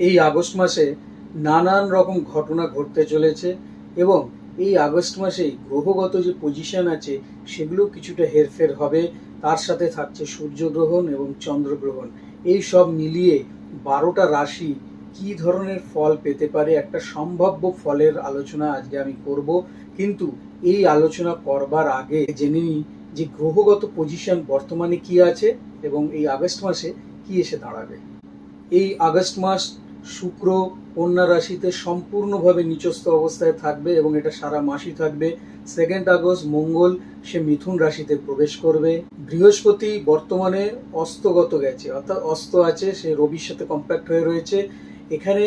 এই আগস্ট মাসে নানান রকম ঘটনা ঘটতে চলেছে এবং এই আগস্ট মাসেই গ্রহগত যে পজিশন আছে সেগুলো কিছুটা হেরফের হবে। তার সাথে থাকছে সূর্যগ্রহণ এবং চন্দ্রগ্রহণ। এই সব মিলিয়ে 12টা রাশি কি ধরনের ফল পেতে পারে একটা সম্ভাব্য ফলের আলোচনা আজকে আমি করব। কিন্তু এই আলোচনা করবার আগে জেনে নিই যে গ্রহগত পজিশন বর্তমানে কি আছে এবং এই আগস্ট মাসে কি এসে দাঁড়াবে। এই আগস্ট মাস শুক্র কন্যা রাশিতে সম্পূর্ণভাবে নিচস্থ অবস্থায় থাকবে এবং এটা সারা মাসই থাকবে। 2 আগস্ট মঙ্গল সে মিথুন রাশিতে প্রবেশ করবে। বৃহস্পতি বর্তমানে অস্তগত গেছে, অর্থাৎ অস্ত আছে, সে রবির সাথে কম্প্যাক্ট হয়ে রয়েছে। এখানে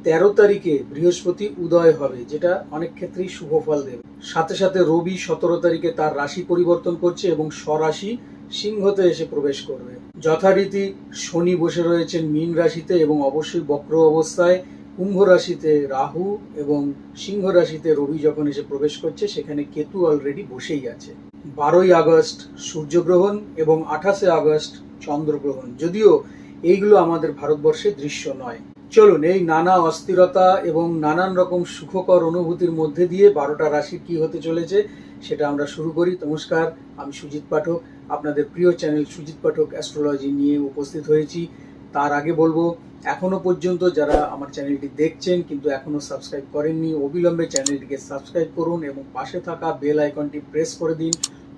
13 তারিখে বৃহস্পতি উদয় হবে, যেটা অনেক ক্ষেত্রেই শুভ ফল দেবে। সাথে সাথে রবি 17 তারিখে তার রাশি পরিবর্তন করছে এবং স্বরাশি সিংহতে এসে প্রবেশ করবে। যথারীতি শনি বসে রয়েছেন মীন রাশিতে এবং অবশ্যই বক্র অবস্থায়। কুম্ভ রাশিতে রাহু এবং সিংহ রাশিতে রবি যখন এসে প্রবেশ করছে সেখানে কেতু অলরেডি বসেই আছে। 12ই আগস্ট সূর্যগ্রহণ এবং 28শে আগস্ট চন্দ্রগ্রহণ, যদিও এইগুলো আমাদের ভারতবর্ষে দৃশ্য নয়। চলুন এই নানা অস্থিরতা এবং নানান রকম সুখকর অনুভূতির মধ্যে দিয়ে 12টা রাশির কি হতে চলেছে সেটা আমরা শুরু করি। নমস্কার, আমি সুজিত পাঠক, আপনাদের প্রিয় চ্যানেল সুজিত পাঠক অ্যাস্ট্রোলজি নিয়ে উপস্থিত হয়েছি। তার আগে বলবো, এখনো পর্যন্ত যারা আমার চ্যানেলটি দেখছেন কিন্তু এখনো সাবস্ক্রাইব করেননি, অবিলম্বে চ্যানেলটিকে সাবস্ক্রাইব করুন এবং পাশে থাকা বেল আইকনটি প্রেস করে দিন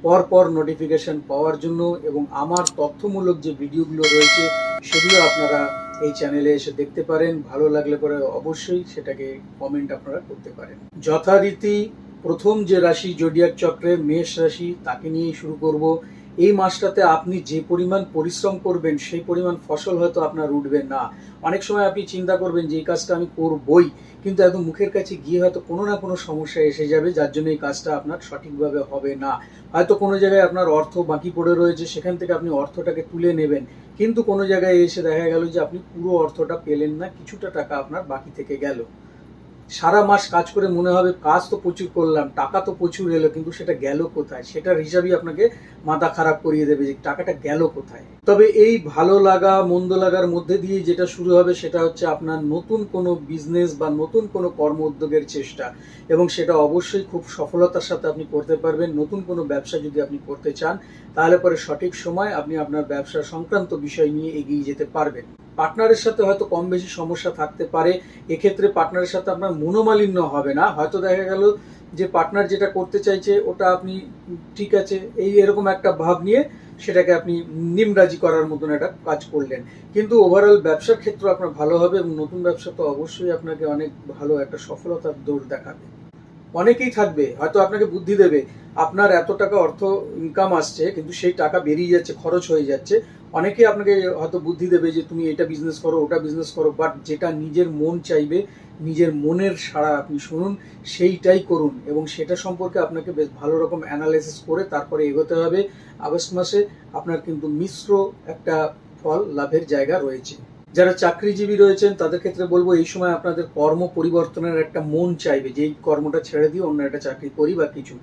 পরপর নোটিফিকেশন পাওয়ার জন্য। এবং আমার তথ্যমূলক যে ভিডিওগুলো রয়েছে সেগুলো আপনারা এই চ্যানেলে এসে দেখতে পারেন। ভালো লাগলে পরে অবশ্যই সেটাকে কমেন্ট আপনারা করতে পারেন। যথারীতি প্রথম যে রাশি জোডিয়াক চক্রে মেষ রাশি, তাকে নিয়েই শুরু করব। এই মাসটাতে আপনি যে পরিমাণ পরিশ্রম করবেন সেই পরিমাণ ফসল হয়তো আপনার উঠবে না। অনেক সময় আপনি চিন্তা করবেন যে এই কাজটা আমি করবই, কিন্তু একদম মুখের কাছে গিয়ে হয়তো কোনো না কোনো সমস্যা এসে যাবে, যার জন্য এই কাজটা আপনার সঠিকভাবে হবে না। হয়তো কোনো জায়গায় আপনার অর্থ বাকি পড়ে রয়েছে, সেখান থেকে আপনি অর্থটাকে তুলে নেবেন, কিন্তু কোনো জায়গায় এসে দেখা গেল যে আপনি পুরো অর্থটা পেলেন না, কিছুটা টাকা আপনার বাকি থেকে গেল। সারা মাস কাজ করে মনে হবে কাজ তো প্রচুর করলাম, টাকা তো প্রচুর এলো, কিন্তু সেটা গেল কোথায়, সেটার হিসাবই আপনাকে মাথা খারাপ করিয়ে দেবে যে টাকাটা গেল কোথায়। তবে এই ভালো লাগা মন্দ লাগার মধ্যে দিয়ে যেটা শুরু হবে সেটা হচ্ছে আপনার নতুন কোনো বিজনেস বা নতুন কোনো কর্ম উদ্যোগের চেষ্টা, এবং সেটা অবশ্যই খুব সফলতার সাথে আপনি করতে পারবেন। নতুন কোনো ব্যবসা যদি আপনি করতে চান তাহলে পরে সঠিক সময় আপনি আপনার ব্যবসা সংক্রান্ত বিষয় নিয়ে এগিয়ে যেতে পারবেন। পার্টনারের সাথে হয়তো কম বেশি সমস্যা থাকতে পারে, এক্ষেত্রে পার্টনারের সাথে আপনার মনোমালিন্য হবে না। হয়তো দেখা গেল যে পার্টনার যেটা করতে চাইছে ওটা আপনি ঠিক আছে এই এরকম একটা ভাব নিয়ে সেটাকে আপনি নিমরাজি করার মতন একটা কাজ করলেন, কিন্তু ওভারঅল ব্যবসার ক্ষেত্রে আপনার ভালো হবে এবং নতুন ব্যবসা তো অবশ্যই আপনাকে অনেক ভালো একটা সফলতার দৌড় দেখাবে। অনেকেই থাকবে হয়তো আপনাকে বুদ্ধি দেবে, আপনার এত টাকা অর্থ ইনকাম আসছে কিন্তু সেই টাকা বেরিয়ে যাচ্ছে, খরচ হয়ে যাচ্ছে। অনেকেই আপনাকে হয়তো বুদ্ধি দেবে যে তুমি এটা বিজনেস করো ওটা বিজনেস করো, বাট যেটা নিজের মন চাইবে, নিজের মনের সাড়া আপনি শুনুন, সেইটাই করুন এবং সেটা সম্পর্কে আপনাকে বেশ ভালো রকম অ্যানালাইসিস করে তারপরে এগোতে হবে। আগস্ট মাসে আপনার কিন্তু মিশ্র একটা ফল লাভের জায়গা রয়েছে। যারা চাকরিজীবী রয়েছেন তাদের ক্ষেত্রে বলবো এই সময় আপনাদের কর্ম পরিবর্তনের একটা মন চাইবে যে এই কর্মটা ছেড়ে দিয়ে অন্য একটা চাকরি করি বা কিছু,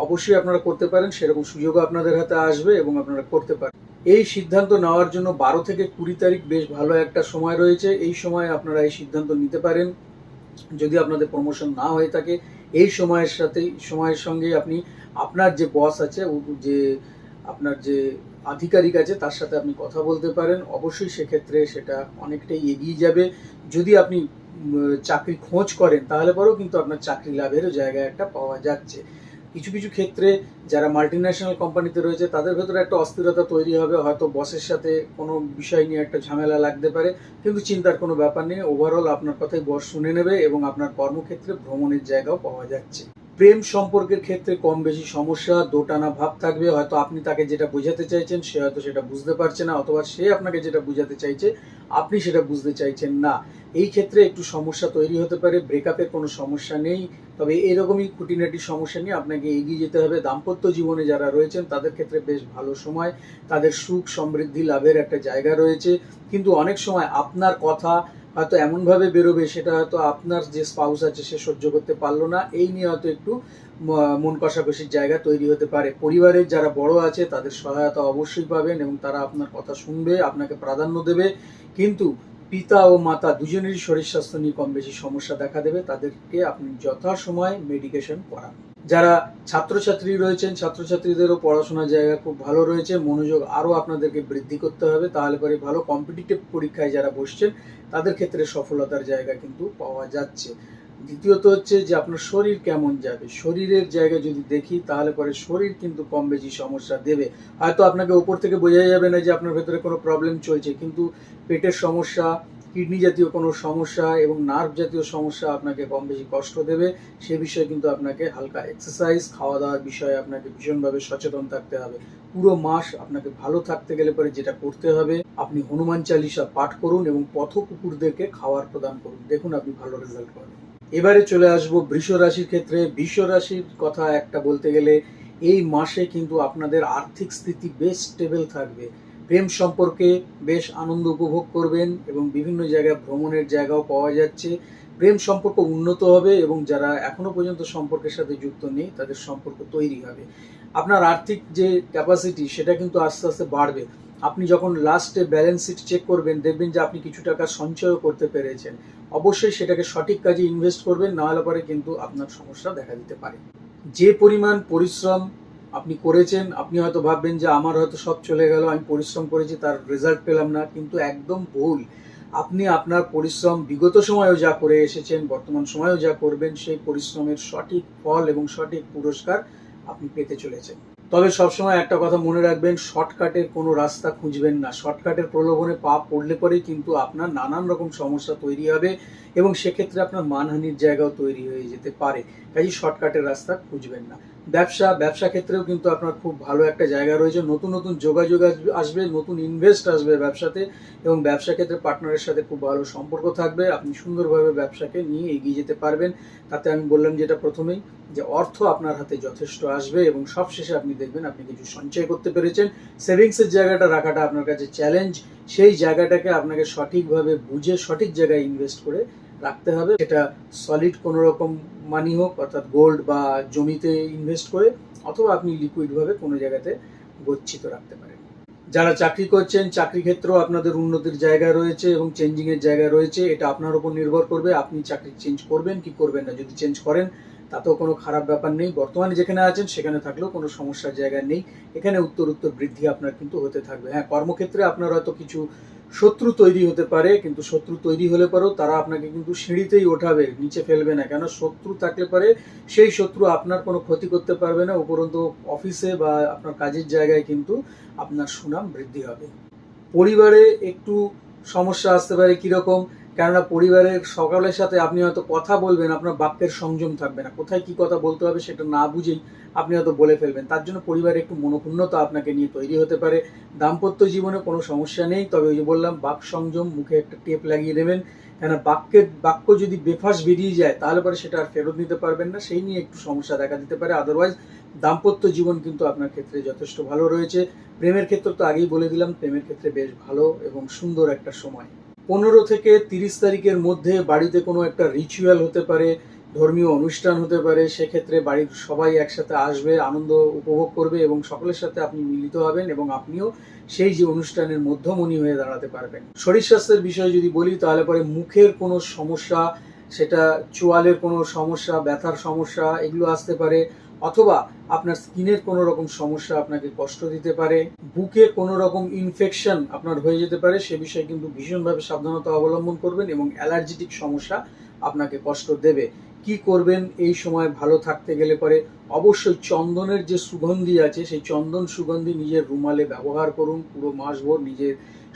অবশ্যই আপনারা করতে পারেন, সেরকম সুযোগও আপনাদের হাতে আসবে এবং আপনারা করতে পারেন। এই সিদ্ধান্ত নেওয়ার জন্য 12 থেকে 20 তারিখ বেশ ভালো একটা সময় রয়েছে। এই সময় আপনারা এই সিদ্ধান্ত নিতে পারেন। যদি আপনাদের প্রমোশন না হয়ে থাকে এই সময়ের সঙ্গে আপনি আপনার যে বস আছে, যে আপনার যে আধিকারিক আছে তার সাথে আপনি কথা বলতে পারেন। অবশ্যই সেক্ষেত্রে সেটা অনেকটাই এগিয়ে যাবে। যদি আপনি চাকরি খোঁজ করেন তাহলে পরেও কিন্তু আপনার চাকরি লাভেরও জায়গা একটা পাওয়া যাচ্ছে। কিছু কিছু ক্ষেত্রে যারা মাল্টিন্যাশনাল কোম্পানিতে রয়েছে তাদের ভেতরে একটা অস্থিরতা তৈরি হবে, হয়তো বসের সাথে কোনো বিষয় নিয়ে একটা ঝামেলা লাগতে পারে, কিন্তু চিন্তার কোনো ব্যাপার নেই। ওভারঅল আপনার কথাই বস শুনে নেবে এবং আপনার কর্মক্ষেত্রে ভ্রমণের জায়গাও পাওয়া যাচ্ছে। প্রেম সম্পর্কের ক্ষেত্রে কম বেশি সমস্যা, দোটানা ভাব থাকবে। হয়তো আপনি তাকে যেটা বোঝাতে চাইছেন সে হয়তো সেটা বুঝতে পারছে না, অথবা সে আপনাকে যেটা বোঝাতে চাইছে আপনি সেটা বুঝতে চাইছেন না। এই ক্ষেত্রে একটু সমস্যা তৈরি হতে পারে। ব্রেকআপের কোনো সমস্যা নেই, তবে এরকমই খুঁটিনাটি সমস্যা নিয়ে আপনাকে এগিয়ে যেতে হবে। দাম্পত্য জীবনে যারা রয়েছেন তাদের ক্ষেত্রে বেশ ভালো সময়, তাদের সুখ সমৃদ্ধি লাভের একটা জায়গা রয়েছে, কিন্তু অনেক সময় আপনার কথা হয়তো এমনভাবে বেরোবে সেটা হয়তো আপনার যে স্পাউস আছে সে সহ্য করতে পারলো না, এই নিয়ে হয়তো একটু মন কষাকষির জায়গা তৈরি হতে পারে। পরিবারের যারা বড় আছে তাদের সহায়তা অবশ্যই পাবেন এবং তারা আপনার কথা শুনবে, আপনাকে প্রাধান্য দেবে, কিন্তু পিতা ও মাতা দুজনেরই শরীর স্বাস্থ্য নিয়ে কম বেশি সমস্যা দেখা দেবে, তাদেরকে আপনি যথাসময়ে মেডিকেশন করান। যারা ছাত্রছাত্রী রয়েছেন, ছাত্রছাত্রীদেরও পড়াশোনার জায়গা খুব ভালো রয়েছে, মনোযোগ আরও আপনাদেরকে বৃদ্ধি করতে হবে, তাহলে পরে ভালো কম্পিটিটিভ পরীক্ষায় যারা বসছেন তাদের ক্ষেত্রে সফলতার জায়গা কিন্তু পাওয়া যাচ্ছে। দ্বিতীয়ত হচ্ছে যে আপনার শরীর কেমন যাবে, শরীরের জায়গা যদি দেখি তাহলে পরে শরীর কিন্তু কম বেশি সমস্যা দেবে। হয়তো আপনাকে ওপর থেকে বোঝা যাবে না যে আপনার ভেতরে কোনো প্রবলেম চলছে, কিন্তু পেটের সমস্যা, কিডনি জাতীয় কোনো সমস্যা এবং নার্ভ জাতীয় সমস্যা আপনাকে কম বেশি কষ্ট দেবে। সে বিষয়ে কিন্তু আপনাকে হালকা এক্সারসাইজ, খাওয়া দাওয়ার বিষয়ে আপনাকে ভীষণভাবে সচেতন থাকতে হবে। পুরো মাস আপনাকে ভালো থাকতে গেলে পরে যেটা করতে হবে, আপনি হনুমান চালিসা পাঠ করুন এবং পথ কুকুরদেরকে খাবার প্রদান করুন, দেখুন আপনি ভালো রেজাল্ট পাবেন। এবারে চলে আসবো বৃষ রাশির ক্ষেত্রে। বৃষ রাশির কথা একটা বলতে গেলে এই মাসে কিন্তু আপনাদের আর্থিক স্থিতি বেশ স্টেবল থাকবে। প্রেম সম্পর্কে বেশ আনন্দ উপভোগ করবেন এবং বিভিন্ন জায়গায় ভ্রমণের জায়গাও পাওয়া যাচ্ছে। প্রেম সম্পর্ক উন্নত হবে এবং যারা এখনো পর্যন্ত সম্পর্কের সাথে যুক্ত নেই তাদের সম্পর্ক তৈরি হবে। আপনার আর্থিক যে ক্যাপাসিটি সেটা কিন্তু আস্তে আস্তে বাড়বে। আপনি যখন লাস্টে ব্যালেন্স শিট চেক করবেন, দেখবেন যে আপনি কিছু টাকা সঞ্চয় করতে পেরেছেন। অবশ্যই সেটাকে সঠিক কাজে ইনভেস্ট করবেন, নাহলে পরে কিন্তু আপনার সমস্যা দেখা দিতে পারে। যে পরিমাণ পরিশ্রম আপনি করেছেন, আপনি হয়তো ভাববেন যে আমার হয়তো সব চলে গেল, আমি পরিশ্রম করেছি তার রেজাল্ট পেলাম না, কিন্তু একদম ভুল। আপনি আপনার পরিশ্রম বিগত সময়েও যা করে এসেছেন, বর্তমান সময়েও যা করবেন, সেই পরিশ্রমের সঠিক ফল এবং সঠিক পুরস্কার আপনি পেতে চলেছেন। তবে সবসময় একটা কথা মনে রাখবেন, শর্টকাটের কোনো রাস্তা খুঁজবেন না। শর্টকাটের প্রলোভনে পা পড়লে পরেই কিন্তু আপনার নানান রকম সমস্যা তৈরি হবে এবং সেক্ষেত্রে আপনার মানহানির জায়গাও তৈরি হয়ে যেতে পারে। কাজেই শর্টকাটের রাস্তা খুঁজবেন না। ব্যবসা ক্ষেত্রেও কিন্তু আপনার খুব ভালো একটা জায়গা রয়েছে। নতুন নতুন যোগাযোগ আসবে, নতুন ইনভেস্ট আসবে ব্যবসাতে এবং ব্যবসা ক্ষেত্রে পার্টনারের সাথে খুব ভালো সম্পর্ক থাকবে। আপনি সুন্দরভাবে ব্যবসাকে নিয়ে এগিয়ে যেতে পারবেন। তাতে আমি বললাম যেটা প্রথমেই, যে অর্থ আপনার হাতে যথেষ্ট আসবে এবং সবশেষে আপনি দেখবেন আপনি কিছু সঞ্চয় করতে পেরেছেন। সেভিংসের জায়গাটা রাখাটা আপনার কাছে চ্যালেঞ্জ, সেই জায়গাটাকে আপনাকে সঠিকভাবে বুঝে সঠিক জায়গায় ইনভেস্ট করে রাখতে হবে। সেটা সলিড কোনো রকম মানি হোক, অর্থাৎ গোল্ড বা জমিতে ইনভেস্ট করে, অথবা আপনি লিকুইডভাবে কোনো জায়গাতে গচ্ছিত রাখতে পারেন। যারা চাকরি করছেন, চাকরি ক্ষেত্রেও আপনাদের উন্নতির জায়গা রয়েছে এবং চেঞ্জিংয়ের জায়গা রয়েছে। এটা আপনার উপর নির্ভর করবে, আপনি চাকরি চেঞ্জ করবেন কি করবেন না। যদি চেঞ্জ করেন তাতেও কোনো খারাপ ব্যাপার নেই, বর্তমানে যেখানে আছেন সেখানে থাকলেও কোনো সমস্যার জায়গা নেই। এখানে উত্তর বৃদ্ধি আপনার কিন্তু হতে থাকবে। হ্যাঁ, কর্মক্ষেত্রে আপনার হয়তো কিছু শত্রু তৈরি হতে পারে, কিন্তু শত্রু তৈরি হলে পরেও তারা আপনাকে কিন্তু সিঁড়িতেই ওঠাবে, নিচে ফেলবে না। কেন, শত্রু থাকলে পরে সেই শত্রু আপনার কোনো ক্ষতি করতে পারবে না, উপরন্তু অফিসে বা আপনার কাজের জায়গায় কিন্তু আপনার সুনাম বৃদ্ধি হবে। পরিবারে একটু সমস্যা আসতে পারে, কিরকম, কেননা পরিবারের সকলের সাথে আপনি হয়তো কথা বলবেন, আপনার বাক্যের সংযম থাকবে না, কোথায় কি কথা বলতে হবে সেটা না বুঝেই আপনি হয়তো বলে ফেলবেন। তার জন্য পরিবারে একটু মনোক্ষুণ্ণতা আপনাকে নিয়ে তৈরি হতে পারে। দাম্পত্য জীবনে কোনো সমস্যা নেই, তবে ওই যে বললাম, বাক সংযম, মুখে একটা টেপ লাগিয়ে দেবেন, কেন বাক্য যদি বেফাস বেরিয়ে যায় তাহলে পরে সেটা আর ফেরত নিতে পারবেন না, সেই নিয়ে একটু সমস্যা দেখা দিতে পারে। আদারওয়াইজ দাম্পত্য জীবন কিন্তু আপনার ক্ষেত্রে যথেষ্ট ভালো রয়েছে। প্রেমের ক্ষেত্রে তো আগেই বলে দিলাম, প্রেমের ক্ষেত্রে বেশ ভালো এবং সুন্দর একটা সময়। 15 থেকে 30 তারিখের মধ্যে বাড়িতে কোনো একটা রিচুয়াল হতে পারে, ধর্মীয় অনুষ্ঠান হতে পারে। সেক্ষেত্রে বাড়ির সবাই একসাথে আসবে, আনন্দ উপভোগ করবে এবং সকলের সাথে আপনি মিলিত হবেন এবং আপনিও সেই যে অনুষ্ঠানের মধ্যমণি হয়ে দাঁড়াতে পারবেন। শরীর স্বাস্থ্যের বিষয়ে যদি বলি তাহলে পরে মুখের কোনো সমস্যা, সেটা চোয়ালের কোনো সমস্যা, ব্যথার সমস্যা, এগুলো আসতে পারে, অথবা আপনার স্কিনের কোনো রকম সমস্যা আপনাকে কষ্ট দিতে পারে, বুকে কোনো রকম ইনফেকশন আপনার হয়ে যেতে পারে। সে বিষয়ে কিন্তু ভীষণভাবে সাবধানতা অবলম্বন করবেন এবং অ্যালার্জেটিক সমস্যা আপনাকে কষ্ট দেবে। কি করবেন এই সময় ভালো থাকতে গেলে পরে? অবশ্যই চন্দনের যে সুগন্ধি আছে, সেই চন্দন সুগন্ধি নিজের রুমালে ব্যবহার করুন পুরো মাসভর। নিজের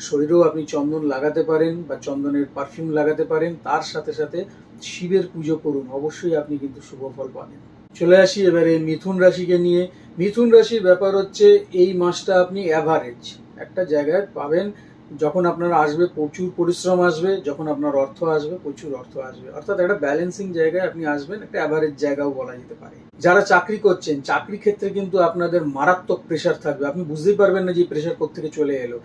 শরীরেও আপনি চন্দন লাগাতে পারেন বা চন্দনের পারফিউম লাগাতে পারেন। তার সাথে সাথে শিবের পুজো করুন, অবশ্যই আপনি কিন্তু শুভ ফল পাবেন। চলে আসি এবারে মিথুন রাশিকে নিয়ে। মিথুন রাশির ব্যাপার হচ্ছে, এই মাসটা আপনি অ্যাভারেজ একটা জায়গায় পাবেন। যখন আপনার আসবে প্রচুর পরিশ্রম আসবে, যখন আপনার অর্থ আসবে প্রচুর অর্থ আসবে, অর্থাৎ একটা ব্যালেন্সিং জায়গায় আপনি আসবেন, একটা অ্যাভারেজ জায়গাও বলা যেতে পারে। যারা চাকরি করছেন, চাকরি ক্ষেত্রে কিন্তু আপনাদের মারাত্মক প্রেশার থাকবে, আপনি বুঝতেই পারবেন না যে প্রেশার কোত্থেকে চলে এলো।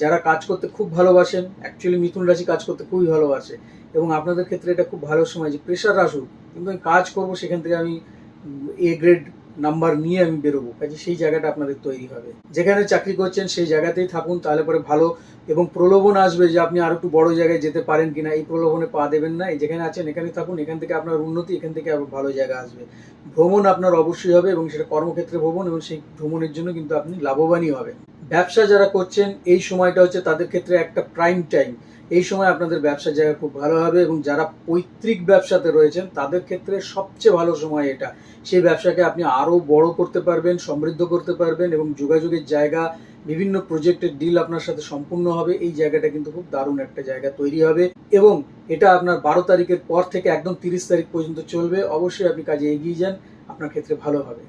যারা কাজ করতে খুব ভালোবাসেন, অ্যাকচুয়ালি মিথুন রাশি কাজ করতে খুবই ভালোবাসে এবং আপনাদের ক্ষেত্রে এটা খুব ভালো সময় যে প্রেশার আসুক, কিন্তু আমি কাজ করবো, সেখান থেকে আমি এ গ্রেড নাম্বার নিয়ে আমি বেরোবো, কাজে সেই জায়গাটা আপনাদের তৈরি হবে। যেখানে চাকরি করছেন সেই জায়গাতেই থাকুন, তাহলে পরে ভালো। এবং প্রলোভন আসবে যে আপনি আরো একটু বড় জায়গায় যেতে পারেন কিনা, এই প্রলোভনে পা দেবেন না। এই যেখানে আছেন এখানে থাকুন, এখান থেকে আপনার উন্নতি, এখান থেকে আরো ভালো জায়গা আসবে। ভ্রমণ আপনার অবশ্যই হবে, এবং সেটা কর্মক্ষেত্রে ভ্রমণ, এবং সেই ভ্রমণের জন্য কিন্তু আপনি লাভবানই হবেন। ব্যবসা যারা করছেন এই সময়টা হচ্ছে তাদের ক্ষেত্রে একটা প্রাইম টাইম। এই সময় আপনাদের ব্যবসার জায়গা খুব ভালো হবে, এবং যারা পৈতৃক ব্যবসাতে রয়েছেন তাদের ক্ষেত্রে সবচেয়ে ভালো সময় এটা। সেই ব্যবসাকে আপনি আরো বড় করতে পারবেন, সমৃদ্ধ করতে পারবেন, এবং যোগাযোগের জায়গা, বিভিন্ন প্রজেক্টের ডিল আপনার সাথে সম্পূর্ণ হবে। এই জায়গাটা কিন্তু খুব দারুণ একটা জায়গা তৈরি হবে, এবং এটা আপনার 12 তারিখের পর থেকে একদম 30 তারিখ পর্যন্ত চলবে। অবশ্যই আপনি কাজে এগিয়ে যান, আপনার ক্ষেত্রে ভালো হবে।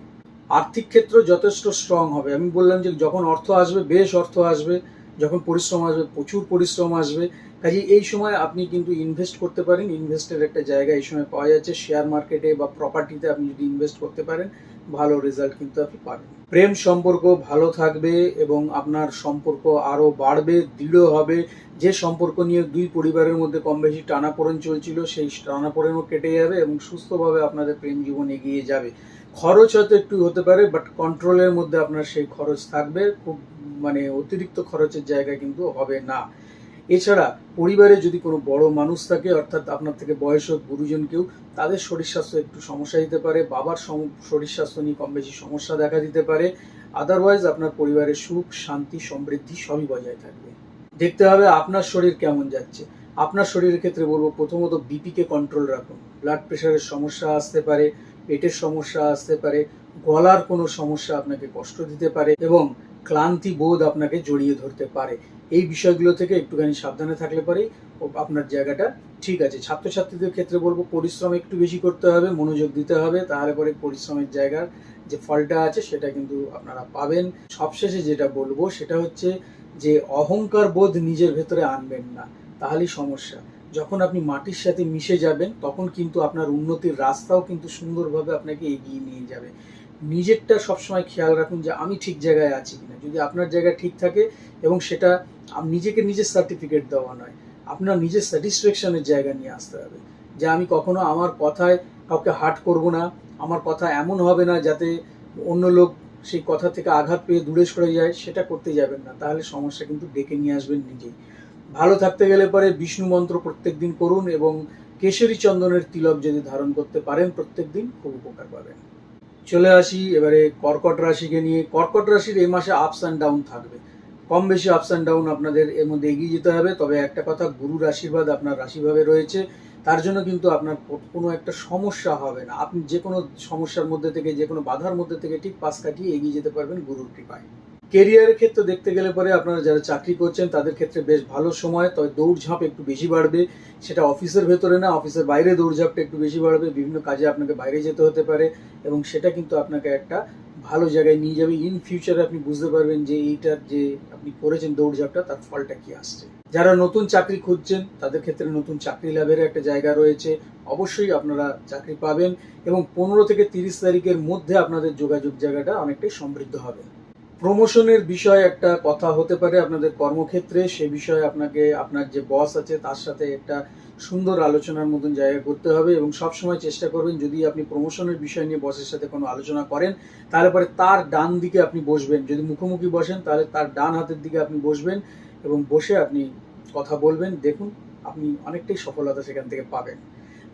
আর্থিক ক্ষেত্র যথেষ্ট স্ট্রং হবে। আমি বললাম যে যখন অর্থ আসবে, বেশ অর্থ আসবে, যখন পরিশ্রম আসবে, প্রচুর পরিশ্রম আসবে। কাজে এই সময় আপনি কিন্তু ইনভেস্ট করতে পারেন। ইনভেস্টের একটা জায়গা এই সময় পাওয়া যাচ্ছে। শেয়ার মার্কেটে বা প্রপার্টিতে আপনি যদি ইনভেস্ট করতে পারেন, ভালো রেজাল্ট কিন্তু আপনি পাবেন। প্রেম সম্পর্ক ভালো থাকবে, এবং আপনার সম্পর্ক আরো বাড়বে, দৃঢ় হবে। যে সম্পর্ক নিয়ে দুই পরিবারের মধ্যে কম বেশি টানাপোড়েন চলছিল, সেই টানাপোড়েনও কেটে যাবে, এবং সুস্থভাবে আপনাদের প্রেম জীবন এগিয়ে যাবে। খরচ হয়তো একটু হতে পারে, বাট কন্ট্রোলের মধ্যে আপনার সেই খরচ থাকবে। খুব অতিরিক্ত খরচের জায়গা কিন্তু হবে না। এছাড়া পরিবারে যদি কোনো বড় মানুষ থাকে, অর্থাৎ আপনার থেকে বয়স্ক গুরুজন কেউ, তাদের শরীর স্বাস্থ্য একটু সমস্যা দিতে পারে। বাবার শরীর স্বাস্থ্য নিয়ে কম বেশি সমস্যা দেখা দিতে পারে। আদারওয়াইজ আপনার পরিবারের সুখ, শান্তি, সমৃদ্ধি সবই বজায় থাকবে। দেখতে হবে আপনার শরীর কেমন যাচ্ছে। আপনার শরীরের ক্ষেত্রে বলবো, প্রথমত বিপিকে কন্ট্রোল রাখুন। ব্লাড প্রেশারের সমস্যা আসতে পারে, পেটের সমস্যা আসতে পারে, গলার কোনো সমস্যা আপনাকে কষ্ট দিতে পারে, এবং ক্লান্তি বোধ আপনাকে জড়িয়ে ধরতে পারে। এই বিষয়গুলো থেকে একটুখানি সাবধানে থাকলে পরেই আপনার জায়গাটা ঠিক আছে। ছাত্রছাত্রীদের ক্ষেত্রে বলবো, পরিশ্রম একটু বেশি করতে হবে, মনোযোগ দিতে হবে, তাহলে পরে পরিশ্রমের জায়গার যে ফলটা আছে সেটা কিন্তু আপনারা পাবেন। সবশেষে যেটা বলবো সেটা হচ্ছে যে অহংকার বোধ নিজের ভেতরে আনবেন না, তাহলেই সমস্যা। যখন আপনি মাটির সাথে মিশে যাবেন, তখন কিন্তু আপনার উন্নতির রাস্তাও কিন্তু সুন্দরভাবে আপনাকে এগিয়ে নিয়ে যাবে। নিজেরটা সবসময় খেয়াল রাখুন যে আমি ঠিক জায়গায় আছি কিনা। যদি আপনার জায়গা ঠিক থাকে, এবং সেটা নিজেকে নিজের সার্টিফিকেট দেওয়া নয়, আপনার নিজের স্যাটিসফ্যাকশনের জায়গা নিয়ে আসতে হবে, যে আমি কখনো আমার কথায় কাউকে হার্ট করব না, আমার কথা এমন হবে না যাতে অন্য লোক সেই কথা থেকে আঘাত পেয়ে দূরে সরে যায়, সেটা করতে যাবেন না। তাহলে সমস্যা কিন্তু ডেকে নিয়ে আসবেন নিজেই। ভালো থাকতে গেলে পরে বিষ্ণু মন্ত্র প্রত্যেক দিন করুন, এবং কেশরী চন্দনের তিলক যদি ধারণ করতে পারেন প্রত্যেক দিন, খুব উপকার পাবেন। চলে আসি এবারে কর্কট রাশিকে নিয়ে। কর্কট রাশির এই মাসে আপস অ্যান্ড ডাউন থাকবে, কম বেশি আপস অ্যান্ড ডাউন আপনাদের এর মধ্যে এগিয়ে যেতে হবে। তবে একটা কথা, গুরুর আশীর্বাদ আপনার রাশিভাবে রয়েছে, তার জন্য কিন্তু আপনার কোনো একটা সমস্যা হবে না। আপনি যে কোনো সমস্যার মধ্যে থেকে, যে কোনো বাধার মধ্যে থেকে ঠিক পাশ কাটিয়ে এগিয়ে যেতে পারবেন গুরুর কৃপায়। কেরিয়ারের ক্ষেত্রে দেখতে গেলে পরে আপনারা যারা চাকরি করছেন তাদের ক্ষেত্রে বেশ ভালো সময়। তবে দৌড়ঝাঁপ একটু বেশি বাড়বে, সেটা অফিসের ভেতরে না, অফিসের বাইরে দৌড়ঝাঁপটা একটু বেশি বাড়বে। বিভিন্ন কাজে আপনাকে বাইরে যেতে হতে পারে, এবং সেটা কিন্তু আপনাকে একটা ভালো জায়গায় নিয়ে যাবে। ইন ফিউচারে আপনি বুঝতে পারবেন যে এইটার যে আপনি করেছেন দৌড়ঝাঁপটা, তার ফলটা কি আসছে। যারা নতুন চাকরি খুঁজছেন তাদের ক্ষেত্রে নতুন চাকরি লাভের একটা জায়গা রয়েছে। অবশ্যই আপনারা চাকরি পাবেন, এবং 15 থেকে 30 তারিখের মধ্যে আপনাদের যোগাযোগ জায়গাটা অনেকটাই সমৃদ্ধ হবে। প্রমোশনের বিষয়ে একটা কথা হতে পারে আপনাদের কর্মক্ষেত্রে। সে বিষয়ে আপনাকে আপনার যে বস আছে তার সাথে একটা সুন্দর আলোচনার মতন জায়গা করতে হবে, এবং সবসময় চেষ্টা করবেন যদি আপনি প্রমোশনের বিষয় নিয়ে বসের সাথে কোনো আলোচনা করেন, তাহলে পরে তার ডান দিকে আপনি বসবেন। যদি মুখোমুখি বসেন তাহলে তার ডান হাতের দিকে আপনি বসবেন, এবং বসে আপনি কথা বলবেন। দেখুন আপনি অনেকটাই সফলতা সেখান থেকে পাবেন।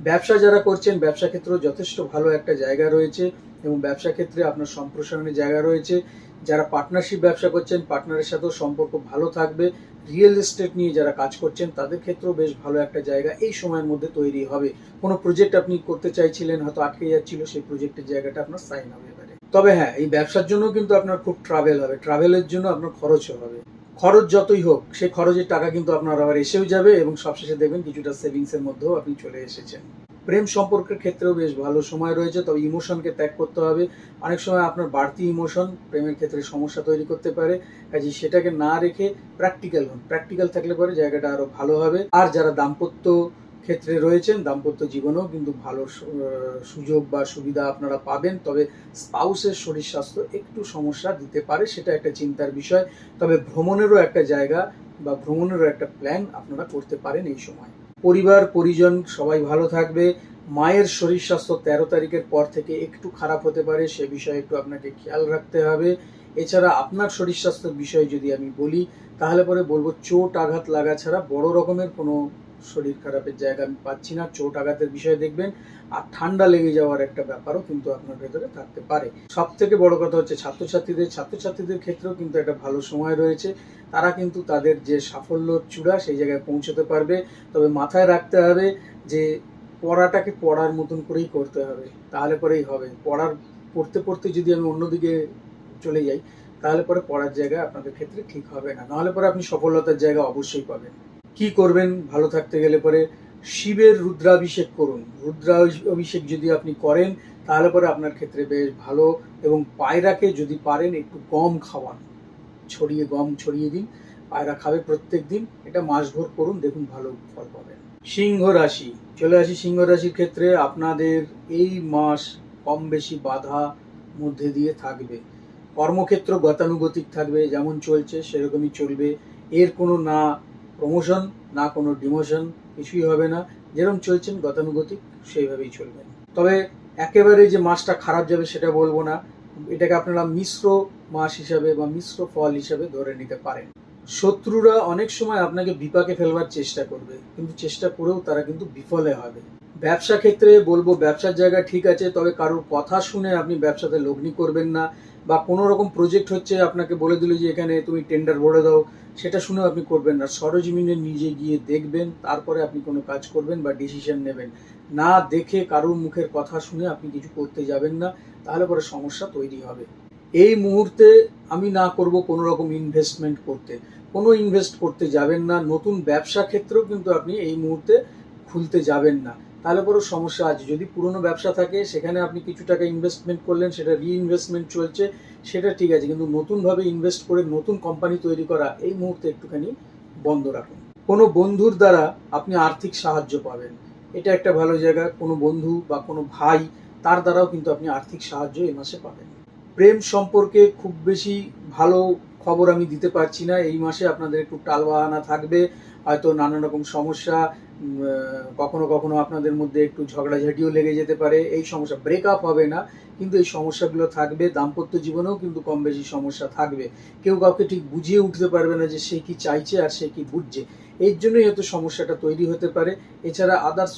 ব্যবসা যারা করছেন, ব্যবসা ক্ষেত্রেও যথেষ্ট ভালো একটা জায়গা রয়েছে, এবং ব্যবসা ক্ষেত্রে আপনার সম্প্রসারণের জায়গা রয়েছে। যারা পার্টনারশিপ ব্যবসা করছেন, পার্টনারের সাথেও সম্পর্ক ভালো থাকবে। রিয়েল এস্টেট নিয়ে যারা কাজ করছেন তাদের ক্ষেত্রেও বেশ ভালো একটা জায়গা এই সময়ের মধ্যে তৈরি হবে। কোনো প্রজেক্ট আপনি করতে চাইছিলেন, হয়তো আটকে যাচ্ছিল, সেই প্রজেক্টের জায়গাটা আপনার সাইন হবে এবারে। তবে হ্যাঁ, এই ব্যবসার জন্য কিন্তু আপনার খুব ট্রাভেল হবে, ট্রাভেলের জন্য আপনার খরচও হবে। খরচ যতই হোক, সেই খরচের টাকা কিন্তু আপনার আবার এসেও যাবে, এবং সবশেষে দেখবেন কিছুটা সেভিংসের মধ্যেও আপনি চলে এসেছেন। প্রেম সম্পর্কের ক্ষেত্রেও বেশ ভালো সময় রয়েছে, তবে ইমোশনকে ত্যাগ করতে হবে। অনেক সময় আপনার বাড়তি ইমোশন প্রেমের ক্ষেত্রে সমস্যা তৈরি করতে পারে, কাজে সেটাকে না রেখে প্র্যাকটিক্যাল হন। প্র্যাকটিক্যাল থাকলে পরে জায়গাটা আরো ভালো হবে। আর যারা দাম্পত্য ক্ষেত্রে রয়েছেন, দাম্পত্য জীবনেও কিন্তু ভালো সুযোগ বা সুবিধা আপনারা পাবেন। তবে স্পাউসের শরীর স্বাস্থ্য একটু সমস্যা দিতে পারে, সেটা একটা চিন্তার বিষয়। তবে ভ্রমণেরও একটা জায়গা বা ভ্রমণেরও একটা প্ল্যান আপনারা করতে পারেন এই সময়। পরিবার পরিজন সবাই ভালো থাকবে, মায়ের শরীর স্বাস্থ্য 13 তারিখের পর থেকে একটু খারাপ হতে পারে, সে বিষয়ে একটু আপনাকে খেয়াল রাখতে হবে। এছাড়া আপনার শরীর স্বাস্থ্যের বিষয়ে যদি আমি বলি তাহলে পরে বলবো চোট আঘাত লাগা ছাড়া বড় রকমের কোনো শরীর খারাপের জায়গা আমি পাচ্ছি না। চোট আঘাতের বিষয়ে দেখবেন, আর ঠান্ডা লেগে যাওয়ার একটা ব্যাপারও কিন্তু আপনার ভেতরে থাকতে পারে। সব থেকে বড় কথা হচ্ছে ছাত্রছাত্রীদের ক্ষেত্রেও কিন্তু একটা ভালো সময় রয়েছে। তারা কিন্তু তাদের যে সাফল্যর চূড়া সেই জায়গায় পৌঁছতে পারবে। তবে মাথায় রাখতে হবে যে পড়াটাকে পড়ার মতন করেই করতে হবে, তাহলে পরেই হবে। পড়তে পড়তে যদি আমি অন্যদিকে চলে যাই তাহলে পরে পড়ার জায়গা আপনাদের ক্ষেত্রে ঠিক হবে না, নাহলে পরে আপনি সফলতার জায়গা অবশ্যই পাবেন। কি করবেন ভালো থাকতে গেলে পরে? শিবের রুদ্রাভিষেক করুন। রুদ্রাভিষেক যদি আপনি করেন তাহলে পরে আপনার ক্ষেত্রে বেশ ভালো। এবং পায়রাকে যদি পারেন একটু গম খাওয়ান, গম ছড়িয়ে দিন, পায়রা খাবে প্রত্যেক দিন। এটা মাসভর করুন, দেখুন ভালো ফল পাবেন। সিংহ রাশি, চলে আসি সিংহ রাশির ক্ষেত্রে। আপনাদের এই মাস কম বেশি বাধা মধ্যে দিয়ে থাকবে। কর্মক্ষেত্র গতানুগতিক থাকবে, যেমন চলছে সেরকমই চলবে। এর কোনো না প্রমোশন না কোনো ডিমোশন, কিছুই হবে না। যেরকম চলছেন গতানুগতিক সেইভাবেই চলবেন। তবে একেবারে যে মাসটা খারাপ যাবে সেটা বলবো না, এটাকে আপনারা মিশ্র মাস হিসাবে বা মিশ্র ফল হিসাবে ধরে নিতে পারেন। শত্রুরা অনেক সময় আপনাকে বিপাকে ফেলবার চেষ্টা করবে, কিন্তু চেষ্টা করেও তারা কিন্তু বিফলে হবে। ব্যবসা ক্ষেত্রে বলবো ব্যবসার জায়গা ঠিক আছে, তবে কারোর কথা শুনে আপনি ব্যবসাতে লগ্নি করবেন না। বা কোনো রকম প্রজেক্ট হচ্ছে, আপনাকে বলে দিল যে এখানে তুমি টেন্ডার ভরে দাও, সেটা শুনেও আপনি করবেন না। সরজমিনে নিজে গিয়ে দেখবেন, তারপরে আপনি কোনো কাজ করবেন বা ডিসিশন নেবেন। না দেখে কারোর মুখের কথা শুনে আপনি কিছু করতে যাবেন না, তাহলে পরে সমস্যা তৈরি হবে। এই মুহূর্তে আমি না করব কোনো রকম ইনভেস্টমেন্ট করতে, কোনো ইনভেস্ট করতে যাবেন না। নতুন ব্যবসা ক্ষেত্রেও কিন্তু আপনি এই মুহূর্তে খুলতে যাবেন না, তাহলে পরেও সমস্যা আছে। যদি পুরনো ব্যবসা থাকে সেখানে আপনি কিছু টাকা ইনভেস্টমেন্ট করলেন, সেটা রিইনভেস্টমেন্ট চলছে, সেটা ঠিক আছে, কিন্তু নতুনভাবে ইনভেস্ট করে নতুন কোম্পানি তৈরি করা এই মুহূর্তে একটুখানি বন্ধ রাখুন। কোনো বন্ধুর দ্বারা আপনি আর্থিক সাহায্য পাবেন, এটা একটা ভালো জায়গা। কোনো বন্ধু বা কোনো ভাই, তার দ্বারাও কিন্তু আপনি আর্থিক সাহায্য এই মাসে পাবেন। প্রেম সম্পর্কে খুব বেশি ভালো খবর আমি দিতে পারছি না। এই মাসে আপনাদের একটু টালবাহানা থাকবে, হয়তো নানান রকম সমস্যা, কখনো কখনো আপনাদের মধ্যে একটু ঝগড়াঝাটিও লেগে যেতে পারে। এই সমস্যা ব্রেকআপ হবে না, কিন্তু এই সমস্যাগুলো থাকবে। দাম্পত্য জীবনেও কিন্তু কম বেশি সমস্যা থাকবে। কেউ কাউকে ঠিক বুঝিয়ে উঠতে পারবে না যে সে কি চাইছে আর সে কি বুঝছে, এর জন্যই হয়তো সমস্যাটা তৈরি হতে পারে। এছাড়া আদার্স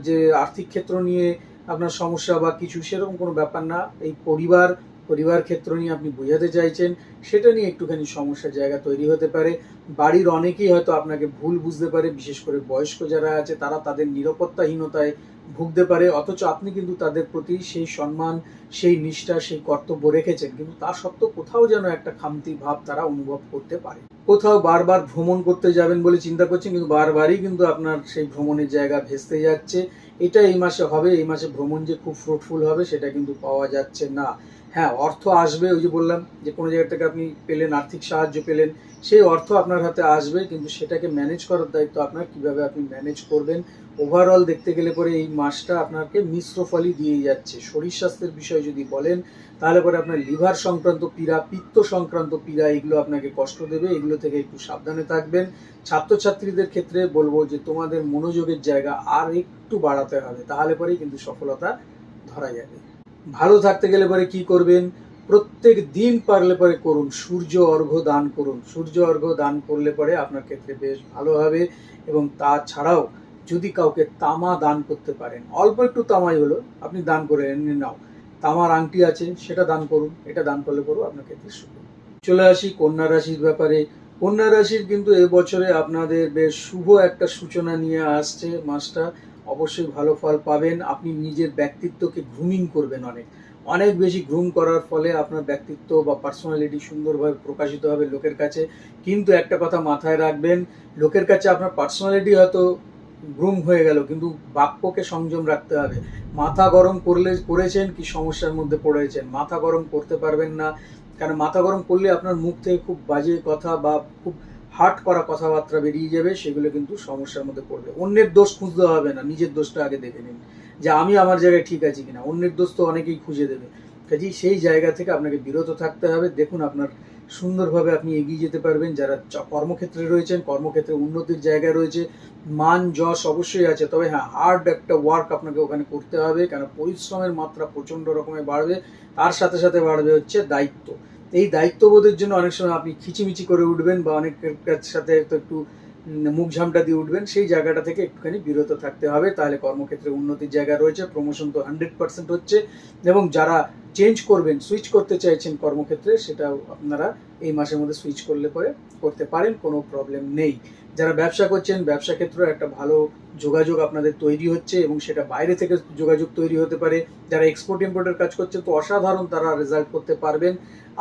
যে আর্থিক ক্ষেত্র নিয়ে আপনার সমস্যা বা কিছু সেরকম কোনো ব্যাপার না। এই পরিবার ক্ষেত্র নিয়ে আপনি বোঝাতে চাইছেন, সেটা নিয়ে একটুখানি সমস্যার জায়গা তৈরি হতে পারে। বাড়ির অনেকেই হয়তো আপনাকে ভুল বুঝতে পারে, বিশেষ করে বয়স্ক যারা আছে তারা তাদের নিরাপত্তাহীনতায় ভুগতে পারে। অথচ আপনি কিন্তু তাদের প্রতি সেই সম্মান, সেই নিষ্ঠা, সেই কর্তব্য রেখেছেন, কিন্তু তা সত্ত্বেও কোথাও যেন একটা খামতি ভাব তারা অনুভব করতে পারে। কোথাও বারবার ভ্রমণ করতে যাবেন বলে চিন্তা করছেন, কিন্তু বারবারই কিন্তু আপনার সেই ভ্রমণের জায়গা ভেস্তে যাচ্ছে। এটা এই মাসে হবে। এই মাসে ভ্রমণ যে খুব ফ্রুটফুল হবে সেটা কিন্তু পাওয়া যাচ্ছে না। হ্যাঁ, অর্থ আসবে, ওই যে বললাম যে কোনো জায়গা থেকে আপনি পেলেন, আর্থিক সাহায্য পেলেন, সেই অর্থ আপনার হাতে আসবে, কিন্তু সেটাকে ম্যানেজ করার দায়িত্ব আপনার। কিভাবে আপনি ম্যানেজ করবেন, ওভারঅল দেখতে গেলে পরে এই মাসটা আপনাকে মিশ্র ফলই দিয়ে যাচ্ছে। শরীর স্বাস্থ্যের বিষয় যদি বলেন তাহলে পরে আপনার লিভার সংক্রান্ত পীড়া, পিত্ত সংক্রান্ত পীড়া, এগুলো আপনাকে কষ্ট দেবে, এগুলো থেকে একটু সাবধানে থাকবেন। ছাত্রছাত্রীদের ক্ষেত্রে বলবো যে তোমাদের মনোযোগের জায়গা আর একটু বাড়াতে হবে, তাহলে পরেই কিন্তু সফলতা ধরা যাবে। ভালো থাকতে গেলে পরে কি করবেন? প্রত্যেক দিন পারলে পরে করুন, সূর্য অর্ঘ্য দান করুন। সূর্য অর্ঘ্য দান করলে পরে আপনার ক্ষেত্রে বেশ ভালো হবে। এবং তাছাড়াও যদি কাউকে তামা দান করতে পারেন, অল্প একটু তামাই হলো, আপনি দান করে এনে নাও। তামার আংটি আছে, সেটা দান করুন। এটা দান করলে পরেও আপনার ক্ষেত্রে শুভ। চলে আসি কন্যা রাশির ব্যাপারে। কন্যা রাশির কিন্তু এবছরে আপনাদের বেশ শুভ একটা সূচনা নিয়ে আসছে মাসটা। অবশ্যই ভালো ফল পাবেন। আপনি নিজের ব্যক্তিত্বকে গ্রুমিং করবেন, অনেক বেশি গ্রুম করার ফলে আপনার ব্যক্তিত্ব বা পার্সোনালিটি সুন্দরভাবে প্রকাশিত হবে লোকের কাছে। কিন্তু একটা কথা মাথায় রাখবেন, লোকের কাছে আপনার পার্সোনালিটি হয়তো গ্রুম হয়ে গেল, কিন্তু বাক্যকে সংযম রাখতে হবে। মাথা গরম করেছেন কি সমস্যার মধ্যে পড়েছেন, মাথা গরম করতে পারবেন না। কারণ মাথা গরম করলে আপনার মুখ থেকে খুব বাজে কথা বা খুব হার্ট করা কথাবার্তা বেরিয়ে যাবে, সেগুলো কিন্তু সমস্যার মধ্যে পড়বে। অন্যের দোষ খুঁজতে হবে না, নিজের দোষটা আগে দেখে নিন যে আমি আমার জায়গায় ঠিক আছি কিনা। অন্যের দোষ তো অনেকেই খুঁজে দেবে, কাজেই সেই জায়গা থেকে আপনাকে বিরত থাকতে হবে। দেখুন আপনার সুন্দরভাবে আপনি এগিয়ে যেতে পারবেন। যারা কর্মক্ষেত্রে রয়েছেন, কর্মক্ষেত্রে উন্নতির জায়গা রয়েছে, মান যশ অবশ্যই আছে, তবে হ্যাঁ হার্ড একটা ওয়ার্ক আপনাকে ওখানে করতে হবে, কেন পরিশ্রমের মাত্রা প্রচণ্ড রকমের বাড়বে। তার সাথে সাথে বাড়বে হচ্ছে দায়িত্ব। এই দায়িত্ববোধের জন্য অনেক সময় আপনি খিচিমিচি করে উঠবেন বা অনেকের সাথে তো একটু মুখ ঝামটা দিয়ে উঠবেন, সেই জায়গাটা থেকে একটুখানি বিরত থাকতে হবে। তাহলে কর্মক্ষেত্রে উন্নতির জায়গা রয়েছে, প্রমোশন তো 100% হচ্ছে। এবং যারা চেঞ্জ করবেন, সুইচ করতে চাইছেন কর্মক্ষেত্রে, সেটাও আপনারা এই মাসের মধ্যে সুইচ করতে পারেন, কোনো প্রবলেম নেই। যারা ব্যবসা করছেন, ব্যবসা ক্ষেত্রে একটা ভালো যোগাযোগ আপনাদের তৈরি হচ্ছে এবং সেটা বাইরে থেকে যোগাযোগ তৈরি হতে পারে। যারা এক্সপোর্ট ইম্পোর্টের কাজ করছেন তো অসাধারণ তারা রেজাল্ট করতে পারবেন।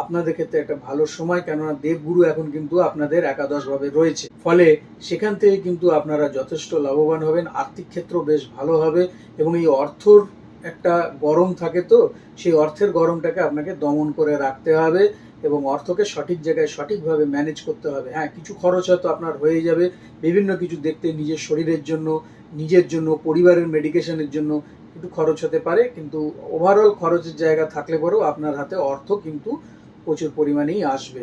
আপনাদের ক্ষেত্রে একটা ভালো সময়, কেননা দেবগুরু এখন কিন্তু আপনাদের একাদশভাবে রয়েছে, ফলে সেখান থেকে কিন্তু আপনারা যথেষ্ট লাভবান হবেন। আর্থিক ক্ষেত্র বেশ ভালো হবে এবং এই অর্থর একটা গরম থাকে, তো সেই অর্থের গরমটাকে আপনাকে দমন করে রাখতে হবে এবং অর্থকে সঠিক জায়গায় সঠিকভাবে ম্যানেজ করতে হবে। হ্যাঁ, কিছু খরচ হয়তো আপনার হয়ে যাবে, বিভিন্ন কিছু দেখতে, নিজের শরীরের জন্য, নিজের জন্য, পরিবারের মেডিকেশনের জন্য একটু খরচ হতে পারে, কিন্তু ওভারঅল খরচের জায়গা থাকলে পরেও আপনার হাতে অর্থ কিন্তু প্রচুর পরিমাণেই আসবে।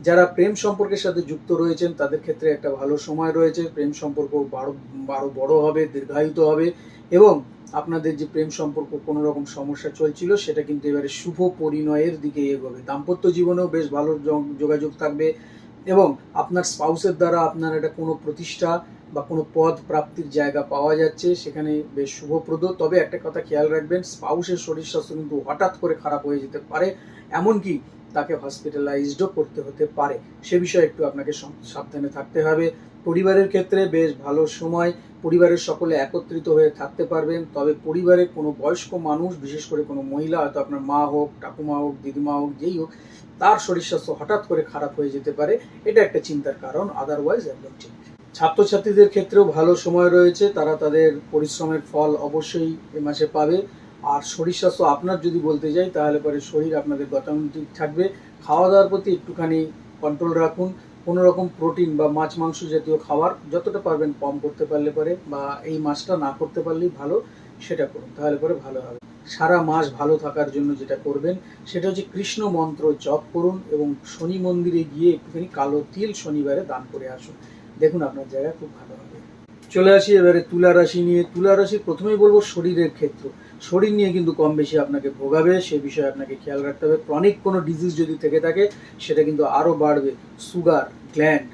যারা প্রেম সম্পর্কের সাথে যুক্ত রয়েছেন তাদের ক্ষেত্রে একটা ভালো সময় রয়েছে। প্রেম সম্পর্ক আরো বড় হবে, দীর্ঘায়িত হবে এবং আপনাদের যে প্রেম সম্পর্ক কোনো রকম সমস্যা চলছিল সেটা কিন্তু এবারে শুভ পরিণয়ের দিকে এগোবে। দাম্পত্য জীবনেও বেশ ভালো যোগাযোগ থাকবে এবং আপনার স্পাউসের দ্বারা আপনার একটা কোনো প্রতিষ্ঠা বা কোনো পদ প্রাপ্তির জায়গা পাওয়া যাচ্ছে, সেখানে বেশ শুভপ্রদ। তবে একটা কথা খেয়াল রাখবেন, স্পাউসের শরীর স্বাস্থ্য কিন্তু হঠাৎ করে খারাপ হয়ে যেতে পারে, এমনকি তাকে হসপিটালাইজডও করতে হতে পারে, সে বিষয়ে একটু আপনাকে সাবধানে থাকতে হবে। পরিবারের ক্ষেত্রে বেশ ভালো সময়, পরিবারের সকলে একত্রিত হয়ে থাকতে পারবেন। তবে পরিবারে কোনো বয়স্ক মানুষ, বিশেষ করে কোনো মহিলা, হয়তো আপনার মা হোক, ঠাকুমা হোক, দিদিমা হোক, যেই হোক, তার শরীর স্বাস্থ্য হঠাৎ করে খারাপ হয়ে যেতে পারে, এটা একটা চিন্তার কারণ। আদারওয়াইজ একদম ঠিক। ছাত্রছাত্রীদের ক্ষেত্রেও ভালো সময় রয়েছে, তারা তাদের পরিশ্রমের ফল অবশ্যই এ মাসে পাবে। আর শরীর স্বাস্থ্য আপনার যদি বলতে যাই, তাহলে পরে শরীর আপনাদের গতানুগতিক থাকবে। খাওয়া দাওয়ার প্রতি একটুখানি কন্ট্রোল রাখুন। কোনো রকম প্রোটিন বা মাছ মাংস জাতীয় খাবার যতটা পারবেন কম করতে পারলে পরে, বা এই মাসটা না করতে পারলেই ভালো, সেটা করুন, তাহলে পরে ভালো হবে। সারা মাস ভালো থাকার জন্য যেটা করবেন সেটা হচ্ছে কৃষ্ণ মন্ত্র জপ করুন এবং শনি মন্দিরে গিয়ে একটুখানি কালো তিল শনিবারে দান করে আসুন, দেখুন আপনার জায়গা খুব ভালো হবে। চলে আসি এবারে তুলা রাশি নিয়ে। তুলা রাশি প্রথমেই বলবো শরীরের ক্ষেত্র। শরীর নিয়ে কিন্তু কম বেশি আপনাকে ভোগাবে, সে বিষয়ে আপনাকে খেয়াল রাখতে হবে। ক্রনিক কোনো ডিজিজ যদি থেকে থাকে সেটা কিন্তু আরও বাড়বে। সুগার, গ্ল্যান্ড,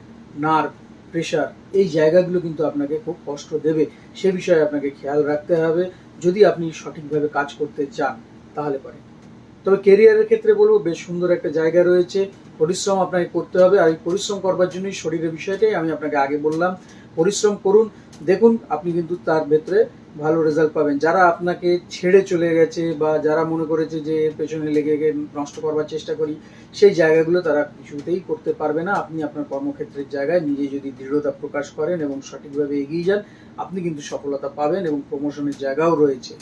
নার্ভ, প্রেশার, এই জায়গাগুলো কিন্তু আপনাকে খুব কষ্ট দেবে, সে বিষয়ে আপনাকে খেয়াল রাখতে হবে যদি আপনি সঠিকভাবে কাজ করতে চান তাহলে পরে। তবে কেরিয়ারের ক্ষেত্রে বলবো বেশ সুন্দর একটা জায়গা রয়েছে। পরিশ্রম আপনাকে করতে হবে, আর এই পরিশ্রম করবার জন্যই শরীরের বিষয়টাই আমি আপনাকে আগে বললাম। পরিশ্রম করুন, দেখুন আপনি কিন্তু তার ভেতরে ভালো রেজাল্ট পাবেন। যারা আপনাকে ছেড়ে চলে গেছে বা যারা মনে করেছে যে এর পেছনে লেগে নষ্ট করবার চেষ্টা করি, সেই জায়গাগুলো তারা কিছুতেই করতে পারবে না। আপনি আপনার কর্মক্ষেত্রের জায়গায় নিজে যদি দৃঢ়তা প্রকাশ করেন এবং সঠিকভাবে এগিয়ে যান, আপনি কিন্তু সফলতা পাবেন এবং প্রমোশনের জায়গাও রয়েছে।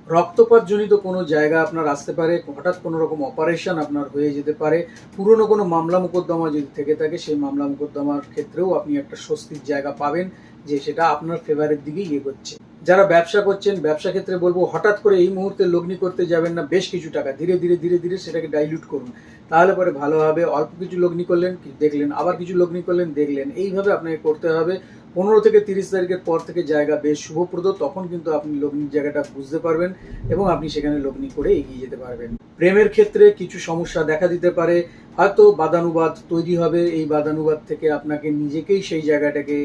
রক্তপাতজনিত কোনো জায়গা আপনার আসতে পারে, হঠাৎ কোনো রকম অপারেশন আপনার হয়ে যেতে পারে, পুরনো কোনো মামলা মোকদ্দমা যদি থেকে থাকে সেই মামলা মোকদ্দমার ক্ষেত্রেও আপনি একটা স্বস্তির জায়গা পাবেন যে সেটা আপনার ফেভারের দিকেই এগোচ্ছে। যারা ব্যবসা করছেন, ব্যবসা ক্ষেত্রে বলবো হঠাৎ করে এই মুহূর্তে লগ্নি করতে যাবেন না, বেশ কিছু টাকা ধীরে ধীরে ধীরে ধীরে সেটাকে ডাইলিউট করুন, তাহলে পরে ভালো হবে। অল্প কিছু লগ্নি করলেন, দেখলেন, আবার কিছু লগ্নি করলেন, দেখলেন, এইভাবে আপনাকে করতে হবে। 15 থেকে 30 তারিখের পর থেকে জায়গা বেশ শুভপ্রদ, তখন কিন্তু আপনি লগ্নির জায়গাটা বুঝতে পারবেন এবং আপনি সেখানে লগ্নি করে এগিয়ে যেতে পারবেন। প্রেমের ক্ষেত্রে কিছু সমস্যা দেখা দিতে পারে, হয়তো বাদানুবাদ তৈরি হবে, এই বাদানুবাদ থেকে আপনাকে নিজেকেই সেই জায়গাটাকে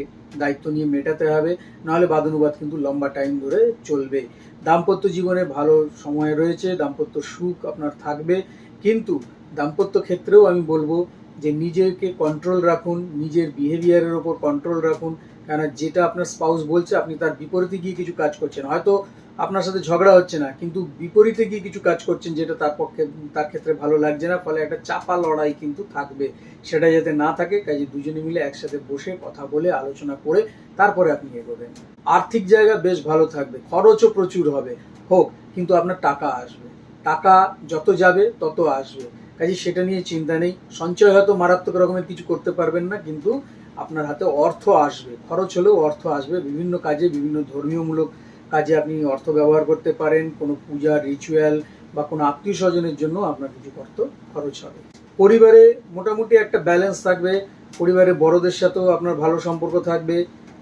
দায়িত্ব নিয়ে মেটাতে হবে, নাহলে বাদানুবাদ কিন্তু লম্বা টাইম ধরে চলবে। দাম্পত্য জীবনে ভালো সময় রয়েছে, দাম্পত্য সুখ আপনার থাকবে, কিন্তু দাম্পত্য ক্ষেত্রেও আমি বলবো যে নিজেকে কন্ট্রোল রাখুন, নিজের বিহেভিয়ারের ওপর কন্ট্রোল রাখুন। কেন যেটা আপনার স্পাউস বলছে আপনি তার বিপরীতে গিয়ে কিছু কাজ করছেন, হয়তো আপনার সাথে ঝগড়া হচ্ছে না, কিন্তু বিপরীতে গিয়ে কিছু কাজ করছেন যেটা তার ক্ষেত্রে ভালো লাগছে না, ফলে একটা চাপা লড়াই কিন্তু থাকবে। সেটা যাতে না থাকে, কাজে দুজনে মিলে একসাথে বসে কথা বলে আলোচনা করে তারপরে আপনি এগোবেন। আর্থিক জায়গা বেশ ভালো থাকবে, খরচও প্রচুর হবে হোক, কিন্তু আপনার টাকা আসবে। টাকা যত যাবে তত আসবে, কাজে সেটা নিয়ে চিন্তা নেই। সঞ্চয় হয়তো মারাত্মক রকমের কিছু করতে পারবেন না, কিন্তু আপনার হাতে অর্থ আসবে, খরচ হলেও অর্থ আসবে। বিভিন্ন কাজে, বিভিন্ন ধর্মীয়মূলক কাজে আপনি অর্থ ব্যবহার করতে পারেন, কোনো পূজা, রিচুয়াল বা কোনো আত্মীয় স্বজনের জন্য আপনার কিছু খরচ হবে। পরিবারে মোটামুটি একটা ব্যালেন্স থাকবে, পরিবারের বড়দের সাথেও আপনার ভালো সম্পর্ক থাকবে,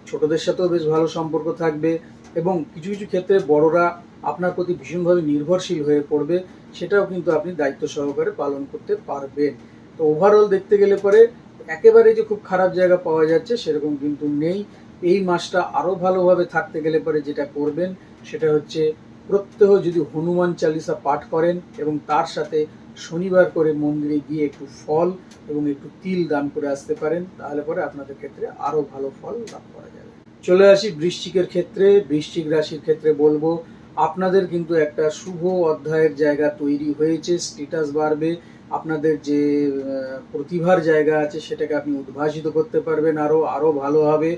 ছোটদের সাথেও বেশ ভালো সম্পর্ক থাকবে, এবং কিছু কিছু ক্ষেত্রে বড়রা আপনার প্রতি ভীষণভাবে নির্ভরশীল হয়ে পড়বে, সেটাও কিন্তু আপনি দায়িত্ব সহকারে পালন করতে পারবেন। তো ওভারঅল দেখতে গেলে পরে একেবারে যে খুব খারাপ জায়গা পাওয়া যাচ্ছে সেরকম কিন্তু নেই। এই মাসটা আরও ভালোভাবে থাকতে গেলে পরে যেটা করবেন সেটা হচ্ছে প্রত্যহ যদি হনুমান চালিসা পাঠ করেন এবং তার সাথে শনিবার করে মন্দিরে গিয়ে একটু ফল এবং একটু তিল দান করে আসতে পারেন, তাহলে পরে আপনাদের ক্ষেত্রে আরও ভালো ফল লাভ করা যাবে। চলে আসি বৃশ্চিকের ক্ষেত্রে। বৃশ্চিক রাশির ক্ষেত্রে বলবো আপনাদের কিন্তু একটা শুভ অধ্যায়ের জায়গা তৈরি হয়েছে, স্ট্যাটাস বাড়বে, আপনাদের যে প্রতিভার জায়গা আছে সেটাকে আপনি উদ্ভাসিত করতে পারবেন আরও ভালো হবে।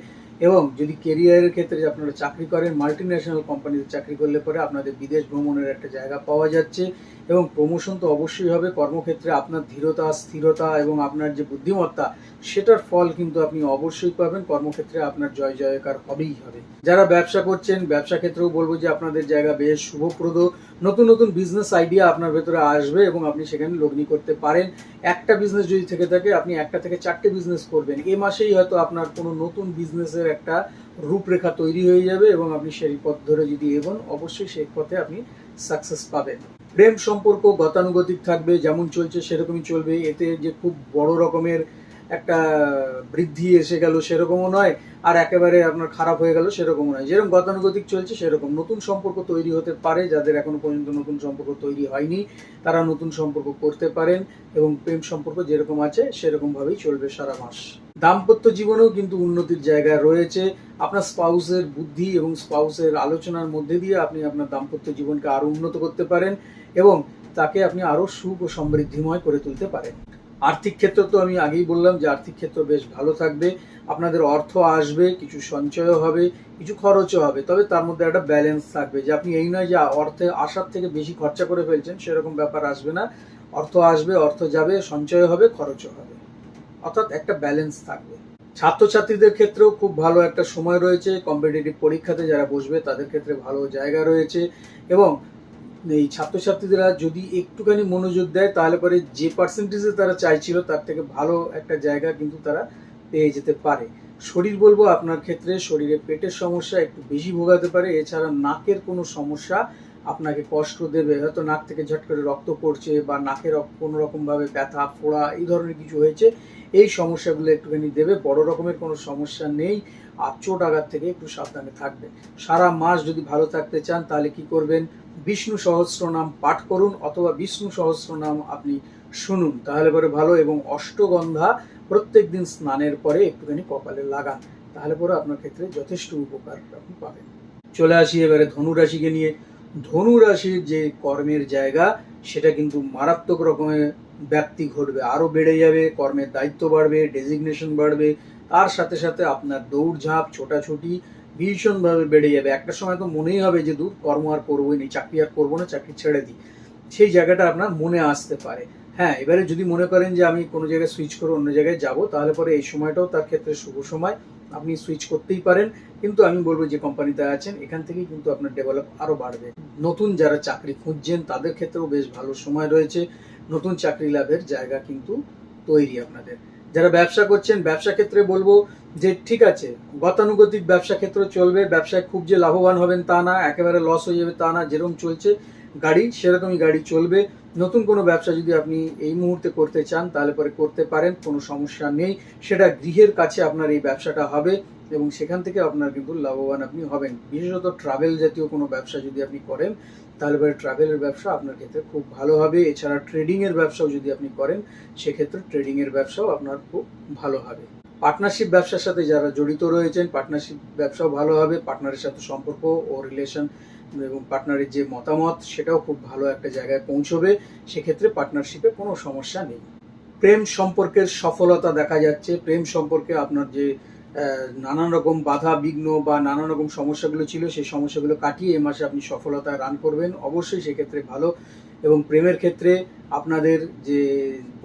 এবং যদি কেরিয়ারের ক্ষেত্রে আপনারা চাকরি করেন, মাল্টি ন্যাশনাল কোম্পানিতে চাকরি করলে পরে আপনাদের বিদেশ ভ্রমণের একটা জায়গা পাওয়া যাচ্ছে, এবং প্রমোশন তো অবশ্যই হবে। কর্মক্ষেত্রে আপনার ধীরতা, স্থিরতা এবং আপনার যে বুদ্ধিমত্তা সেটার ফল কিন্তু আপনি অবশ্যই পাবেন। কর্মক্ষেত্রে আপনার জয় জয়কার হবেই হবে। যারা ব্যবসা করছেন, ব্যবসা ক্ষেত্রেও বলবো যে আপনাদের জায়গা বেশ শুভপ্রদ। নতুন নতুন বিজনেস আইডিয়া আপনার ভেতরে আসবে এবং আপনি সেখানে লগ্নি করতে পারেন। একটা বিজনেস যদি থেকে থাকে আপনি একটা থেকে 4টে বিজনেস করবেন। এ মাসেই হয়তো আপনার কোনো নতুন বিজনেসের একটা রূপরেখা তৈরি হয়ে যাবে এবং আপনি সেই পথ ধরে যদি এগোন অবশ্যই সেই পথে আপনি সাকসেস পাবেন। প্রেম সম্পর্ক গতানুগতিক থাকবে, যেমন চলছে সেরকমই চলবে। এতে যে খুব বড় রকমের একটা বৃদ্ধি এসে গেল সেরকমও নয়, আর একেবারে আপনার খারাপ হয়ে গেল সেরকমও নয়। যেরকম গতানুগতিক চলছে সেরকম নতুন সম্পর্ক তৈরি হতে পারে। যাদের এখনো পর্যন্ত নতুন সম্পর্ক তৈরি হয়নি তারা নতুন সম্পর্ক করতে পারেন, এবং প্রেম সম্পর্ক যেরকম আছে সেরকম ভাবেই চলবে সারা মাস। দাম্পত্য জীবনেও কিন্তু উন্নতির জায়গা রয়েছে। আপনার স্পাউসের বুদ্ধি এবং স্পাউসের আলোচনার মধ্যে দিয়ে আপনি আপনার দাম্পত্য জীবনকে আরো উন্নত করতে পারেন এবং তাকে আপনি আরো সুখ ও সমৃদ্ধিময় করে তুলতে পারেন। আর্থিক ক্ষেত্র তো আমি আগেই বললাম যে আর্থিক ক্ষেত্র বেশ ভালো থাকবে। আপনাদের অর্থ আসবে, কিছু সঞ্চয়ও হবে, কিছু খরচও হবে, তবে তার মধ্যে একটা ব্যালেন্স থাকবে, যে আপনি এই নয় যে অর্থে আসার থেকে বেশি খরচা করে ফেলছেন, সেরকম ব্যাপার আসবে না। অর্থ আসবে, অর্থ যাবে, সঞ্চয় হবে, খরচও হবে, অর্থাৎ একটা ব্যালেন্স থাকবে। ছাত্রছাত্রীদের ক্ষেত্রেও খুব ভালো একটা সময় রয়েছে। কম্পিটিটিভ পরীক্ষাতে যারা বসবে তাদের ক্ষেত্রে ভালো জায়গা রয়েছে, এবং এই ছাত্রছাত্রীরা যদি একটুখানি মনোযোগ দেয় তাহলে পরে যে পার্সেন্টেজে তারা চাইছিল তার থেকে ভালো একটা জায়গা কিন্তু তারা পেয়ে যেতে পারে। শরীর বলবো আপনার ক্ষেত্রে শরীরে পেটের সমস্যা একটু বেশি ভোগাতে পারে, এছাড়া নাকের কোনো সমস্যা আপনাকে কষ্ট দেবে। হয়তো নাক থেকে ঝট করে রক্ত পড়ছে বা নাকের কোনো রকমভাবে ব্যথা, ফোড়া এই ধরনের কিছু হয়েছে, এই সমস্যাগুলো একটুখানি দেবে। বড় রকমের কোনো সমস্যা নেই, আর চোট আঘাত থেকে একটু সাবধানে থাকবে। সারা মাস যদি ভালো থাকতে চান তাহলে কি করবেন, বিষ্ণু সহস্রনাম পাঠ করুন অথবা বিষ্ণু সহস্রনাম আপনি শুনুন, তাহলে পরে ভালো। এবং অষ্টগন্ধা প্রত্যেক দিন স্নানের পরে একটুখানি কপালে লাগান, তাহলে পরে আপনার ক্ষেত্রে যথেষ্ট উপকার আপনি পাবেন। চলে আসি এবারে ধনু রাশিকে নিয়ে। ধনু রাশির যে কর্মের জায়গা সেটা কিন্তু মারাত্মক রকমের ব্যাপ্তি ঘটবে, আরো বেড়ে যাবে। কর্মের দায়িত্ব বাড়বে, ডেজিগনেশন বাড়বে, তার সাথে সাথে আপনার দৌড়ঝাঁপ ছোটাছুটি ভীষণভাবে বেড়ে যাবে। একটা সময় তো মনেই হবে যে দূর কর্ম আর করবোই নি, চাকরি আর করবো না, চাকরি ছেড়ে দিই, সেই জায়গাটা আপনার মনে আসতে পারে। হ্যাঁ, এবারে যদি মনে করেন যে আমি কোনো জায়গায় সুইচ করে অন্য জায়গায় যাব, তাহলে পরে এই সময়টাও তার ক্ষেত্রে শুভ সময়, আপনি সুইচ করতেই পারেন। কিন্তু আমি বলবো যে কোম্পানিতে আছেন এখান থেকেই কিন্তু আপনার ডেভেলপ আরো বাড়বে। নতুন যারা চাকরি খুঁজছেন তাদের ক্ষেত্রেও বেশ ভালো সময় রয়েছে, নতুন চাকরি লাভের জায়গা কিন্তু তৈরি আপনাদের। যারা ব্যবসা করছেন ব্যবসা ক্ষেত্রে বলবো যে ঠিক আছে, গতানুগতিক ব্যবসা ক্ষেত্র চলবে। ব্যবসায় খুব যে লাভবান হবেন তা না, একেবারে লস হয়ে যাবে তা না, যেরকম চলছে গাড়ি সেরকমই গাড়ি চলবে। নতুন কোনো ব্যবসা যদি আপনি এই মুহূর্তে করতে চান তাহলে পরে করতে পারেন, কোনো সমস্যা নেই। সেটা গৃহের কাছে আপনার এই ব্যবসাটা হবে এবং সেখান থেকে আপনার কিন্তু লাভবান আপনি হবেন। বিশেষত ট্রাভেল জাতীয় কোনো ব্যবসা যদি আপনি করেন তাহলে পরে ট্রাভেলের ব্যবসা আপনার ক্ষেত্রে খুব ভালো হবে। এছাড়া ট্রেডিংয়ের ব্যবসাও যদি আপনি করেন সেক্ষেত্রে ট্রেডিংয়ের ব্যবসাও আপনার খুব ভালো হবে। পার্টনারশিপ ব্যবসার সাথে যারা জড়িত রয়েছেন পার্টনারশিপ ব্যবসাও ভালো হবে। পার্টনারের সাথে সম্পর্ক ও রিলেশন এবং পার্টনারের যে মতামত সেটাও খুব ভালো একটা জায়গায় পৌঁছবে, সেক্ষেত্রে পার্টনারশিপে কোনো সমস্যা নেই। প্রেম সম্পর্কের সফলতা দেখা যাচ্ছে। প্রেম সম্পর্কে আপনার যে নানান রকম বাধা বিঘ্ন বা নানান রকম সমস্যাগুলো ছিল সেই সমস্যাগুলো কাটিয়ে এ মাসে আপনি সফলতায় রান করবেন, অবশ্যই সেক্ষেত্রে ভালো। এবং প্রেমের ক্ষেত্রে আপনাদের যে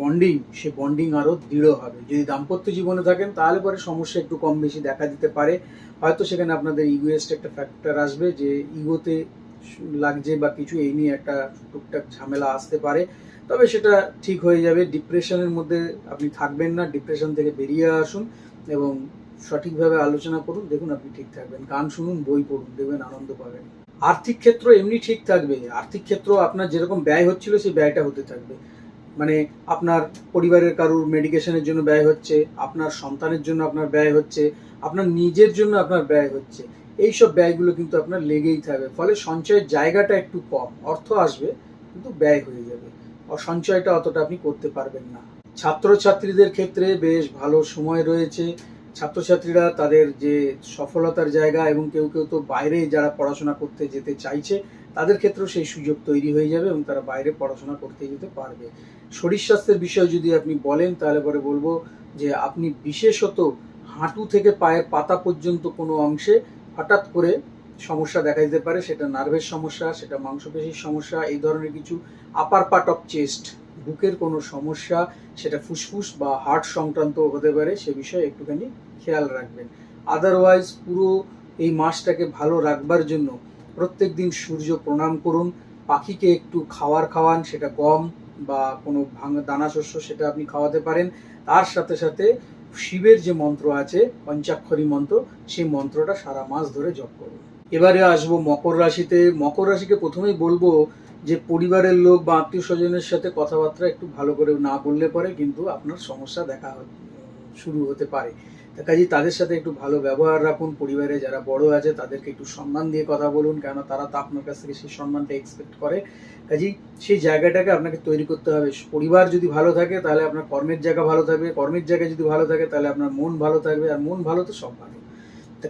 বন্ডিং সে বন্ডিং আরও দৃঢ় হবে। যদি দাম্পত্য জীবনে থাকেন তাহলে পরে সমস্যা একটু কম বেশি দেখা দিতে পারে, হয়তো সেখানে আপনাদের ইগোয়েস্ট একটা ফ্যাক্টর আসবে, যে ইগোতে লাগছে বা কিছু এই নিয়ে একটা টুকটাক ঝামেলা আসতে পারে, তবে সেটা ঠিক হয়ে যাবে। ডিপ্রেশনের মধ্যে আপনি থাকবেন না, ডিপ্রেশন থেকে বেরিয়ে আসুন এবং সঠিকভাবে আলোচনা করুন, দেখুন আপনি ঠিক থাকবেন। গান শুনুন, বই পড়ুন, দেখবেন আনন্দ পাবেন। আর্থিক ক্ষেত্র এমনি ঠিক থাকবে। আর্থিক ক্ষেত্র আপনার যেরকম ব্যয় হচ্ছিল সেই ব্যয়টা হতে থাকবে। মানে আপনার পরিবারের কারুর মেডিকেশনের জন্য ব্যয় হচ্ছে, আপনার সন্তানের জন্য আপনার ব্যয় হচ্ছে, আপনার নিজের জন্য আপনার ব্যয় হচ্ছে, এইসব ব্যয়গুলো কিন্তু আপনার লেগেই থাকবে। ফলে সঞ্চয়ের জায়গাটা একটু কম, অর্থ আসবে কিন্তু ব্যয় হয়ে যাবে, আর সঞ্চয়টা অতটা আপনি করতে পারবেন না। ছাত্রছাত্রীদের ক্ষেত্রে বেশ ভালো সময় রয়েছে। ছাত্রছাত্রীরা তাদের যে সফলতার জায়গা, এবং কেউ কেউ তো বাইরে যারা পড়াশোনা করতে যেতে চাইছে তাদের ক্ষেত্রেও সেই সুযোগ তৈরি হয়ে যাবে এবং তারা বাইরে পড়াশোনা করতে যেতে পারবে। শরীর স্বাস্থ্যের বিষয় যদি আপনি বলেন তাহলে পরে বলবো যে আপনি বিশেষত হাঁটু থেকে পায়ের পাতা পর্যন্ত কোনো অংশে হঠাৎ করে সমস্যা দেখা দিতে পারে। সেটা নার্ভের সমস্যা, সেটা মাংসপেশির সমস্যা, এই ধরনের কিছু। আপার পার্ট অফ চেস্ট, বুকের কোনো সমস্যা, সেটা ফুসফুস বা হার্ট সংক্রান্ত হতে পারে, সে বিষয়ে একটুখানি খেয়াল রাখবেন। আদারওয়াইজ পুরো এই মাসটাকে ভালো রাখবার জন্য প্রত্যেক দিন সূর্য প্রণাম করুন, পাখিকে একটু খাওয়ার খাওয়ান, সেটা গম বা কোনো ভাঙা দানা শস্য সেটা আপনি খাওয়াতে পারেন। তার সাথে সাথে শিবের যে মন্ত্র আছে, পঞ্চাক্ষরী মন্ত্র, সেই মন্ত্রটা সারা মাস ধরে জপ করুন। এবারে আসবো মকর রাশিতে। মকর রাশিকে প্রথমেই বলবো যে পরিবারের লোক বা আত্মীয় স্বজনের সাথে কথাবার্তা একটু ভালো করে না বললে পরে কিন্তু আপনার সমস্যা দেখা শুরু হতে পারে। কাজেই তাদের সাথে একটু ভালো ব্যবহার রাখুন। পরিবারে যারা বড় আছে তাদেরকে একটু সম্মান দিয়ে কথা বলুন, কেন তারা তো আপনার কাছ থেকে সেই সম্মানটা এক্সপেক্ট করে। কাজেই সেই জায়গাটাকে আপনাকে তৈরি করতে হবে। পরিবার যদি ভালো থাকে তাহলে আপনার কর্মের জায়গা ভালো থাকবে, কর্মের জায়গা যদি ভালো থাকে তাহলে আপনার মন ভালো থাকবে, আর মন ভালো তো সব ভালো।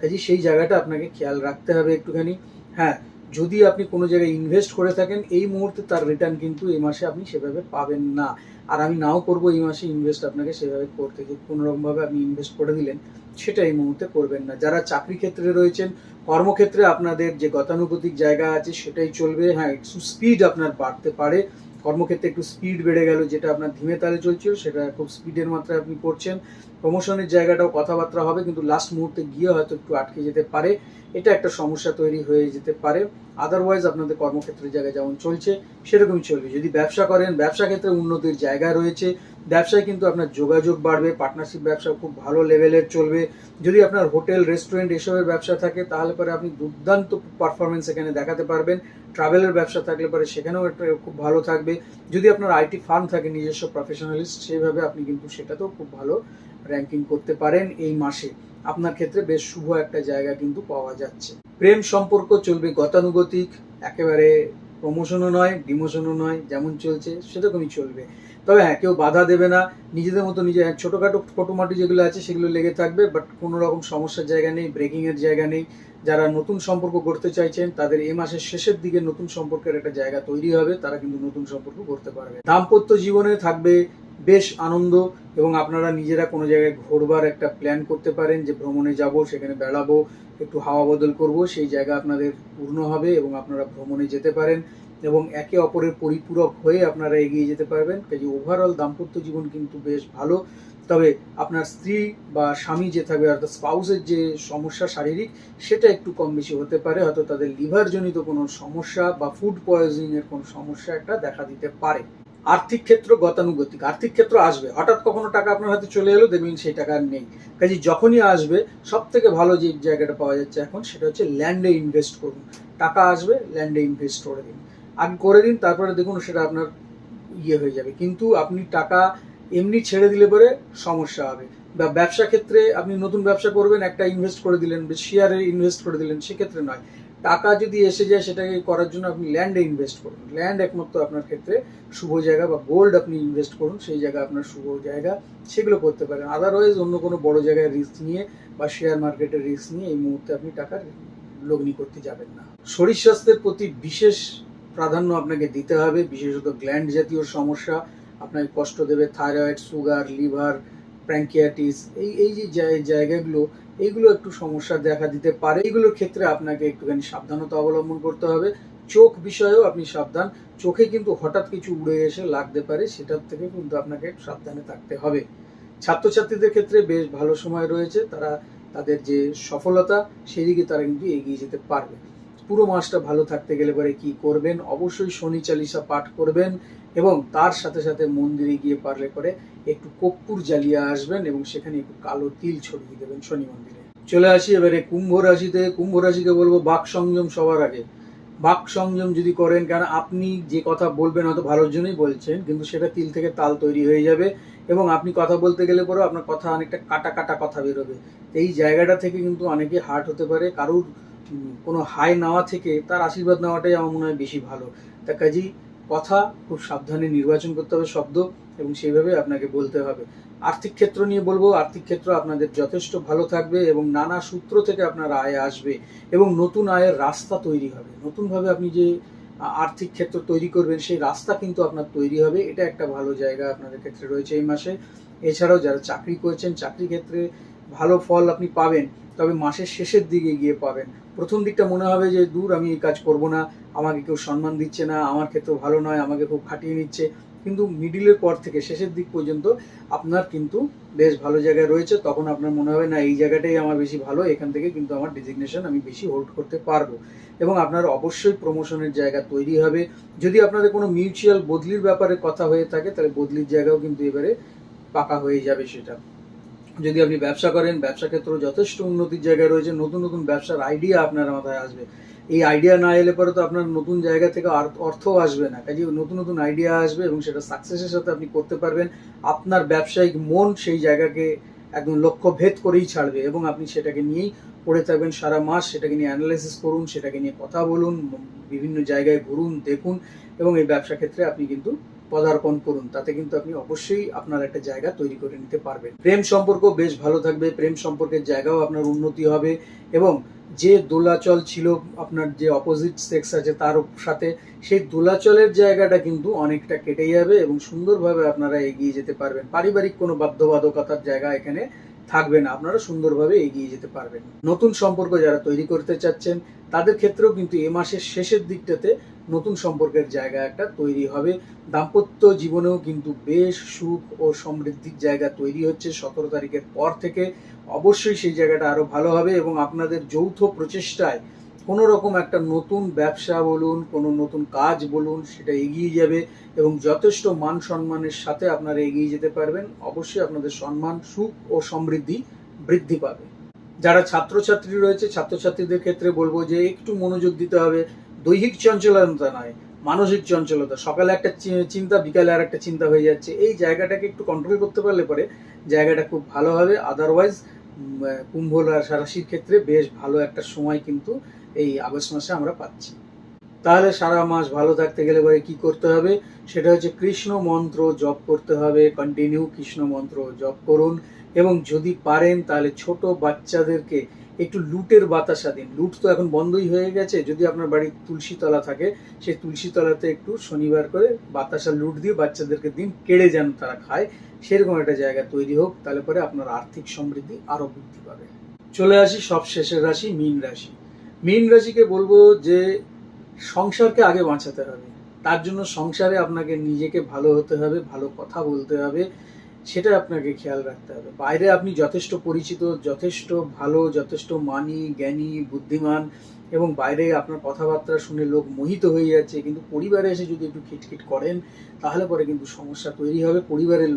কাজেই সেই জায়গাটা আপনাকে খেয়াল রাখতে হবে একটুখানি। হ্যাঁ, যদি আপনি কোনো জায়গায় ইনভেস্ট করে থাকেন এই মুহূর্তে তার রিটার্ন কিন্তু এই মাসে আপনি সেভাবে পাবেন না। আর আমি নাও করবো এই মাসে ইনভেস্ট আপনাকে সেভাবে করতে, যে কোনোরকমভাবে আপনি ইনভেস্ট করে দিলেন সেটা এই মুহূর্তে করবেন না। যারা চাকরি ক্ষেত্রে রয়েছেন, কর্মক্ষেত্রে আপনাদের যে গতানুগতিক জায়গা আছে সেটাই চলবে। হ্যাঁ, একটু স্পিড আপনার বাড়তে পারে, কর্মক্ষেত্রে একটু স্পিড বেড়ে গেল, যেটা আপনার ধীমে তালে চলছিল সেটা খুব স্পিডের মাত্রায় আপনি করছেন। প্রমোশনের জায়গাটাও কথাবার্তা হবে, কিন্তু লাস্ট মুহূর্তে গিয়ে হয়তো একটু আটকে যেতে পারে, এটা একটা সমস্যা তৈরি হয়ে যেতে পারে। আদারওয়াইজ আপনাদের কর্মক্ষেত্রের জায়গায় যেমন চলছে সেরকমই চলবে। যদি ব্যবসা করেন, ব্যবসা ক্ষেত্রে উন্নতির জায়গা রয়েছে, ব্যবসায় কিন্তু আপনার যোগাযোগ বাড়বে, পার্টনারশিপ ব্যবসা খুব ভালো লেভেলের চলবে। যদি আপনার হোটেল, রেস্টুরেন্ট এসবের ব্যবসা থাকে তাহলে পরে আপনি দুর্দান্ত পারফরমেন্স এখানে দেখাতে পারবেন। ট্রাভেলের ব্যবসা থাকলে পরে সেখানেও একটা খুব ভালো থাকবে। যদি আপনার আইটি ফার্ম থাকে, নিজস্ব প্রফেশনালিস্ট, সেইভাবে আপনি কিন্তু সেটাতেও খুব ভালো র্যাঙ্কিং করতে পারেন। এই মাসে আপনার ক্ষেত্রে বেশ শুভ একটা জায়গা কিন্তু পাওয়া যাচ্ছে। প্রেম সম্পর্ক চলবে গতানুগতিক, একেবারে প্রমোশনও নয়, ডিমোশনও নয়, যেমন চলছে সেরকমই চলবে। তবে হ্যাঁ, কেউ বাধা দেবে না, নিজেদের মতো নিজে ছোটোখাটো ফটোমাটি যেগুলো আছে সেগুলো লেগে থাকবে, বাট কোনো রকম সমস্যার জায়গা নেই, ব্রেকিংয়ের জায়গা নেই। যারা নতুন সম্পর্ক গড়তে চাইছেন তাদের এই মাসের শেষের দিকে নতুন সম্পর্কের একটা জায়গা তৈরি হবে, তারা কিন্তু নতুন সম্পর্ক গড়তে পারবে। দাম্পত্য জীবনে থাকবে বেশ আনন্দ, এবং আপনারা নিজেরা কোনো জায়গায় ঘোরবার একটা প্ল্যান করতে পারেন, যে ভ্রমণে যাব, সেখানে বেড়াবো, একটু হাওয়া বদল করব, সেই জায়গা আপনাদের পূর্ণ হবে এবং আপনারা ভ্রমণে যেতে পারেন এবং একে অপরের পরিপূরক হয়ে আপনারা এগিয়ে যেতে পারবেন। কাজে ওভারঅল দাম্পত্য জীবন কিন্তু বেশ ভালো। তবে আপনার স্ত্রী বা স্বামী যে থাকবে, অর্থাৎ স্পাউসের যে সমস্যা শারীরিক, সেটা একটু কম বেশি হতে পারে। হয়তো তাদের লিভারজনিত কোনো সমস্যা বা ফুড পয়জনিংয়ের কোনো সমস্যা একটা দেখা দিতে পারে। আর্থিক ক্ষেত্র গতানুগতিক, আর্থিক ক্ষেত্র আসবে, হঠাৎ কখনো টাকা আপনার হাতে চলে এলো, দেখবেন সেই টাকা আর নেই। কাজে যখনই আসবে, সব থেকে ভালো যে জায়গাটা পাওয়া যাচ্ছে এখন সেটা হচ্ছে ল্যান্ডে ইনভেস্ট করুন। টাকা আসবে, ল্যান্ডে ইনভেস্ট করে দিন, আগে করে দিন, তারপরে দেখুন সেটা আপনার হয়ে যাবে। কিন্তু আপনি টাকা এমনি ছেড়ে দিলে পরে সমস্যা হবে। বা ব্যবসা ক্ষেত্রে আপনি নতুন ব্যবসা করবেন, একটা ইনভেস্ট করে দিলেন, শেয়ারে ইনভেস্ট করে দিলেন, সেক্ষেত্রে নয়। টাকা যদি এসে যায় সেটাকে করার জন্য আপনি ল্যান্ডে ইনভেস্ট করুন। ল্যান্ড একমাত্র আপনার ক্ষেত্রে শুভ জায়গা, বা গোল্ড আপনি ইনভেস্ট করুন, সেই জায়গা আপনার শুভ জায়গা, সেগুলো করতে পারেন। আদারওয়াইজ অন্য কোনো বড় জায়গায় রিস্ক নিয়ে বা শেয়ার মার্কেটের রিস্ক নিয়ে এই মুহূর্তে আপনি টাকার লগ্নি করতে যাবেন না। শরীর স্বাস্থ্যের প্রতি বিশেষ প্রাধান্য আপনাকে দিতে হবে, বিশেষত গ্ল্যান্ড জাতীয় সমস্যা আপনাকে কষ্ট দেবে, থাইরয়েড, সুগার, লিভার, প্র্যাঙ্কিয়াটিস, এই যে জায়গাগুলো, এইগুলো একটু সমস্যা দেখা দিতে পারে। এইগুলোর ক্ষেত্রে আপনাকে একটুখানি সাবধানতা অবলম্বন করতে হবে। চোখ বিষয়েও আপনি সাবধান, চোখে কিন্তু হঠাৎ কিছু উড়ে এসে লাগতে পারে, সেটার থেকে কিন্তু আপনাকে সাবধানে থাকতে হবে। ছাত্রছাত্রীদের ক্ষেত্রে বেশ ভালো সময় রয়েছে, তারা তাদের যে সফলতা সেদিকে তারা কিন্তু এগিয়ে যেতে পারবে। পুরো মাসটা ভালো থাকতে গেলে পরে কি করবেন, অবশ্যই শনি চালিসা পাঠ করবেন এবং তার সাথে সাথে মন্দিরে গিয়ে পারলে পরে একটু কর্পূর জ্বালিয়ে আসবেন এবং সেখানে একটু কালো তিল ছড়িয়ে দেবেন শনি মন্দিরে। চলে আসি এবারে কুম্ভ রাশিতে। কুম্ভ রাশিকে বলবো বাক সংযম সবার আগে। বাক সংযম যদি করেন, কারণ আপনি যে কথা বলবেন হয়তো ভালোর জন্যই বলছেন, কিন্তু সেটা তিল থেকে তাল তৈরি হয়ে যাবে এবং আপনি কথা বলতে গেলে পরেও আপনার কথা অনেকটা কাটা কাটা কথা বেরোবে। এই জায়গাটা থেকে কিন্তু অনেকে হার্ট হতে পারে। কারুর কোনো হাই নেওয়া থেকে তার আশীর্বাদ নেওয়াটাই আমার মনে হয় বেশি ভালো। তা কাজেই কথা খুব সাবধানে নির্বাচন করতে হবে শব্দ, এবং সেইভাবে আপনাকে বলতে হবে। আর্থিক ক্ষেত্র নিয়ে বলবো, আর্থিক ক্ষেত্র আপনাদের যথেষ্ট ভালো থাকবে এবং নানা সূত্র থেকে আপনার আয় আসবে এবং নতুন আয়ের রাস্তা তৈরি হবে। নতুনভাবে আপনি যে আর্থিক ক্ষেত্র তৈরি করবেন সেই রাস্তা কিন্তু আপনার তৈরি হবে। এটা একটা ভালো জায়গা আপনাদের ক্ষেত্রে রয়েছে এই মাসে। এছাড়াও যারা চাকরি করছেন, চাকরি ক্ষেত্রে ভালো ফল আপনি পাবেন, তবে মাসের শেষের দিকে গিয়ে পাবেন। প্রথম দিকটা মনে হবে যে দূর, আমি এই কাজ করব না, আমাকে কেউ সম্মান দিচ্ছে না, আমার ক্ষেত্র ভালো নয়, আমাকে খুব খাটিয়ে নিচ্ছে। কিন্তু মিডিলের পর থেকে শেষের দিক পর্যন্ত আপনার কিন্তু বেশ ভালো জায়গায় রয়েছে। তখন আপনার মনে হবে না, এই জায়গাটাই আমার বেশি ভালো, এখান থেকে কিন্তু আমার ডেজিগনেশন আমি বেশি হোল্ড করতে পারবো এবং আপনার অবশ্যই প্রমোশনের জায়গা তৈরি হবে। যদি আপনাদের কোনো মিউচুয়াল বদলির ব্যাপারে কথা হয়ে থাকে, তাহলে বদলির জায়গাও কিন্তু এবারে পাকা হয়ে যাবে সেটা। যদি আপনি ব্যবসা করেন, ব্যবসা ক্ষেত্রেও যথেষ্ট উন্নতির জায়গা রয়েছে। নতুন নতুন ব্যবসার আইডিয়া আপনার মাথায় আসবে। এই আইডিয়া না এলে পরে তো আপনার নতুন জায়গা থেকে অর্থও আসবে না। কাজে নতুন নতুন আইডিয়া আসবে এবং সেটা সাকসেসের সাথে আপনি করতে পারবেন। আপনার ব্যবসায়িক মন সেই জায়গাকে একদম লক্ষ্য ভেদ করেই ছাড়বে এবং আপনি সেটাকে নিয়েই পড়ে থাকবেন সারা মাস। সেটাকে নিয়ে অ্যানালাইসিস করুন, সেটাকে নিয়ে কথা বলুন, বিভিন্ন জায়গায় ঘুরুন, দেখুন এবং এই ব্যবসা ক্ষেত্রে আপনি কিন্তু পদার্পণ করুন। তাতে কিন্তু আপনি অবশ্যই আপনার একটা জায়গা তৈরি করে নিতে পারবেন। প্রেম সম্পর্ক বেশ ভালো থাকবে, প্রেম সম্পর্কের জায়গাও আপনার উন্নতি হবে এবং যে দোলাচল ছিল আপনার, যে অপোজিট সেক্স আছে তার সাথে, সেই দোলাচলের জায়গাটা কিন্তু অনেকটা কেটে যাবে এবং সুন্দরভাবে আপনারা এগিয়ে যেতে পারবেন। পারিবারিক কোনো বাধ্যবাধকতার জায়গা এখানে থাকবে না, আপনারা সুন্দরভাবে এগিয়ে যেতে পারবেন। নতুন সম্পর্ক যারা তৈরি করতে চাচ্ছেন তাদের ক্ষেত্রেও কিন্তু এ মাসের শেষের দিকটাতে নতুন সম্পর্কের জায়গা একটা তৈরি হবে। দাম্পত্য জীবনেও কিন্তু বেশ সুখ ও সমৃদ্ধির জায়গা তৈরি হচ্ছে 17 তারিখের পর থেকে। অবশ্যই সেই জায়গাটা আরো ভালো হবে এবং আপনাদের যৌথ প্রচেষ্টায় কোনো রকম একটা নতুন ব্যবসা বলুন, কোনো নতুন কাজ বলুন, সেটা এগিয়ে যাবে এবং যথেষ্ট মান সম্মানের সাথে আপনারা এগিয়ে যেতে পারবেন। অবশ্যই আপনাদের সম্মান, সুখ ও সমৃদ্ধি বৃদ্ধি পাবে। যারা ছাত্রছাত্রী রয়েছে, ছাত্রছাত্রীদের ক্ষেত্রে বলবো যে একটু মনোযোগ দিতে হবে। দৈহিক চঞ্চলতা নয়, মানসিক চঞ্চলতা। সকালে একটা চিন্তা, বিকালে আর একটা চিন্তা হয়ে যাচ্ছে। এই জায়গাটাকে একটু কন্ট্রোল করতে পারলে পরে জায়গাটা খুব ভালো হবে। আদারওয়াইজ কুম্ভ রাশির ক্ষেত্রে বেশ ভালো একটা সময় কিন্তু এই আগস্ট মাসে আমরা পাচ্ছি। তাহলে সারা মাস ভালো থাকতে গেলে পরে কি করতে হবে, সেটা হচ্ছে কৃষ্ণ মন্ত্র জপ করতে হবে। কন্টিনিউ কৃষ্ণ মন্ত্র জপ করুন এবং যদি পারেন তাহলে ছোট বাচ্চাদেরকে একটু লুটের বাতাসা দিন। লুট তো এখন বন্ধই হয়ে গেছে। যদি আপনার বাড়ির তুলসী তলা থাকে, সেই তুলসী তলাতে একটু শনিবার করে বাতাসা লুট দিয়ে বাচ্চাদেরকে দিন, কেড়ে যেন তারা খায়। সেরকম একটা জায়গা তৈরি হোক, তাহলে পরে আপনার আর্থিক সমৃদ্ধি আরো বৃদ্ধি পাবে। চলে আসি সব শেষের রাশি, মীন রাশি। মীন রাশিকে বলবো যে সংসারকে আগে বাঁচাতে হবে। তার জন্য সংসারে আপনাকে নিজেকে ভালো হতে হবে, ভালো কথা বলতে হবে, সেটা আপনাকে খেয়াল রাখতে হবে। বাইরে আপনি যথেষ্ট পরিচিত, যথেষ্ট ভালো, যথেষ্ট মানি, জ্ঞানী, বুদ্ধিমান এবং বাইরে আপনার কথাবার্তা শুনে লোক মোহিত হয়ে যাচ্ছে, কিন্তু পরিবারে এসে যদি একটু খিটখিট করেন তাহলে পরে কিন্তু সমস্যা তৈরি হবে পরিবারের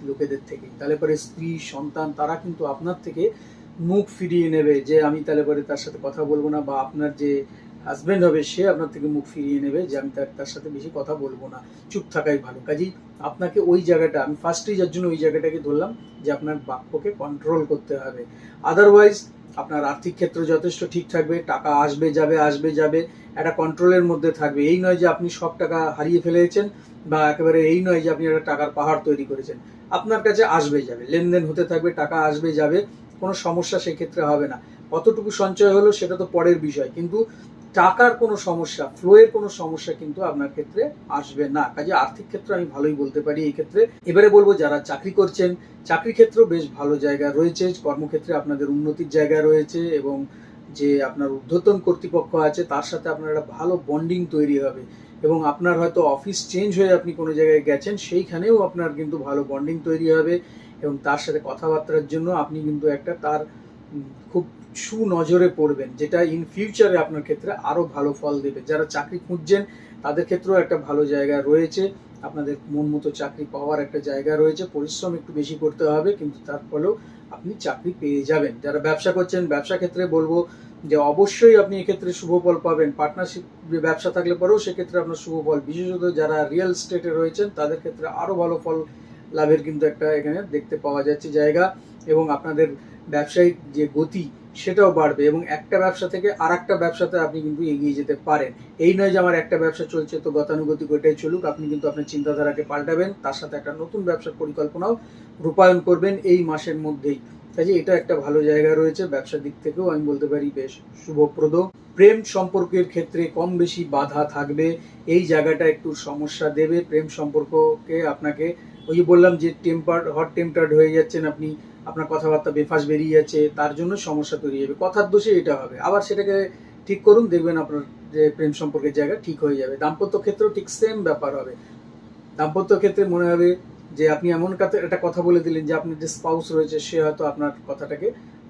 লোকেদের থেকে। তাহলে পরে স্ত্রী, সন্তান তারা কিন্তু আপনার থেকে মুখ ফিরিয়ে নেবে যে আমি তাহলে পরে তার সাথে কথা বলবো না, বা আপনার যে হাজব্যান্ড হবে সে আপনার থেকে মুখ ফিরিয়ে নেবে যে আমি তার সাথে বেশি কথা বলবো না, চুপ থাকাই ভালো। কাজেই আপনাকে ওই জায়গাটা, আমি ফার্স্টেই যার জন্য ওই জায়গাটাকে ধরলাম যে আপনার বাক্যকে কন্ট্রোল করতে হবে। আদারওয়াইজ আপনার আর্থিক ক্ষেত্র যথেষ্ট ঠিক থাকবে, টাকা আসবে যাবে, আসবে যাবে, একটা কন্ট্রোলের মধ্যে থাকবে। এই নয় যে আপনি সব টাকা হারিয়ে ফেলেছেন, বা একেবারে এই নয় যে আপনি একটা টাকার পাহাড় তৈরি করেছেন। আপনার কাছে আসবে যাবে, লেনদেন হতে থাকবে, টাকা আসবে যাবে, কোনো সমস্যা সেক্ষেত্রে হবে না। কতটুকু সঞ্চয় হলো সেটা তো পরের বিষয়, কিন্তু টাকার কোনো সমস্যা, ফ্লোয়ের কোনো সমস্যা কিন্তু আপনার ক্ষেত্রে আসবে না। কাজে আর্থিক ক্ষেত্রে আমি ভালোই বলতে পারি এই ক্ষেত্রে। এবারে বলবো যারা চাকরি করছেন, চাকরি ক্ষেত্রেও বেশ ভালো জায়গা রয়েছে। কর্মক্ষেত্রে আপনাদের উন্নতির জায়গা রয়েছে এবং যে আপনার ঊর্ধ্বতন কর্তৃপক্ষ আছে তার সাথে আপনার একটা ভালো বন্ডিং তৈরি হবে এবং আপনার হয়তো অফিস চেঞ্জ হয়ে আপনি কোনো জায়গায় গেছেন, সেইখানেও আপনার কিন্তু ভালো বন্ডিং তৈরি হবে এবং তার সাথে কথাবার্তার জন্য আপনি কিন্তু একটা তার খুব সুনজরে পড়বেন, যেটা ইন ফিউচারে আপনার ক্ষেত্রে আরও ভালো ফল দেবে। যারা চাকরি খুঁজছেন তাদের ক্ষেত্রেও একটা ভালো জায়গা রয়েছে, আপনাদের মন মতো চাকরি পাওয়ার একটা জায়গা রয়েছে। পরিশ্রম একটু বেশি করতে হবে, কিন্তু তার ফলেও আপনি চাকরি পেয়ে যাবেন। যারা ব্যবসা করছেন, ব্যবসা ক্ষেত্রে বলবো যে অবশ্যই আপনি এক্ষেত্রে শুভ ফল পাবেন। পার্টনারশিপ ব্যবসা থাকলে পরেও সেক্ষেত্রে আপনার শুভ ফল, বিশেষত যারা রিয়েল স্টেটে রয়েছেন তাদের ক্ষেত্রে আরও ভালো ফল লাভের কিন্তু একটা এখানে দেখতে পাওয়া যাচ্ছে জায়গা। এবং আপনাদের ব্যবসায়িক যে গতি সেটাও বাড়বে, এবং একটা ব্যবসা থেকে আর একটা ব্যবসাতে আপনি কিন্তু এগিয়ে যেতে পারেন। এই নয় যে আমার একটা ব্যবসা চলছে তো গতানুগতিক ওইটাই চলুক, আপনি কিন্তু আপনার চিন্তাধারাকে পাল্টাবেন, তার সাথে একটা নতুন ব্যবসার পরিকল্পনাও রূপায়ণ করবেন এই মাসের মধ্যেই। কাজে এটা একটা ভালো জায়গা রয়েছে, ব্যবসার দিক থেকেও আমি বলতে পারি বেশ শুভপ্রদ। প্রেম সম্পর্কের ক্ষেত্রে কম বেশি বাধা থাকবে, এই জায়গাটা একটু সমস্যা দেবে। প্রেম সম্পর্ককে আপনাকে ওই যে বললাম যে হট টেম্পার্ড হয়ে যাচ্ছেন আপনি, আপনার কথাবার্তা বেফাস বেরিয়ে যাচ্ছে, তার জন্য সমস্যা তৈরি হবে। কথার দোষে এটা হবে, আবার সেটাকে ঠিক করুন, দেখবেন আপনার যে প্রেম সম্পর্কের জায়গা ঠিক হয়ে যাবে। দাম্পত্য ক্ষেত্রেও ঠিক সেম ব্যাপার হবে। দাম্পত্য ক্ষেত্রে মনে হবে যে আপনি এমন একটা কথা বলে দিলেন যে আপনার যে স্পাউস রয়েছে সে হয়তো আপনার কথাটাকে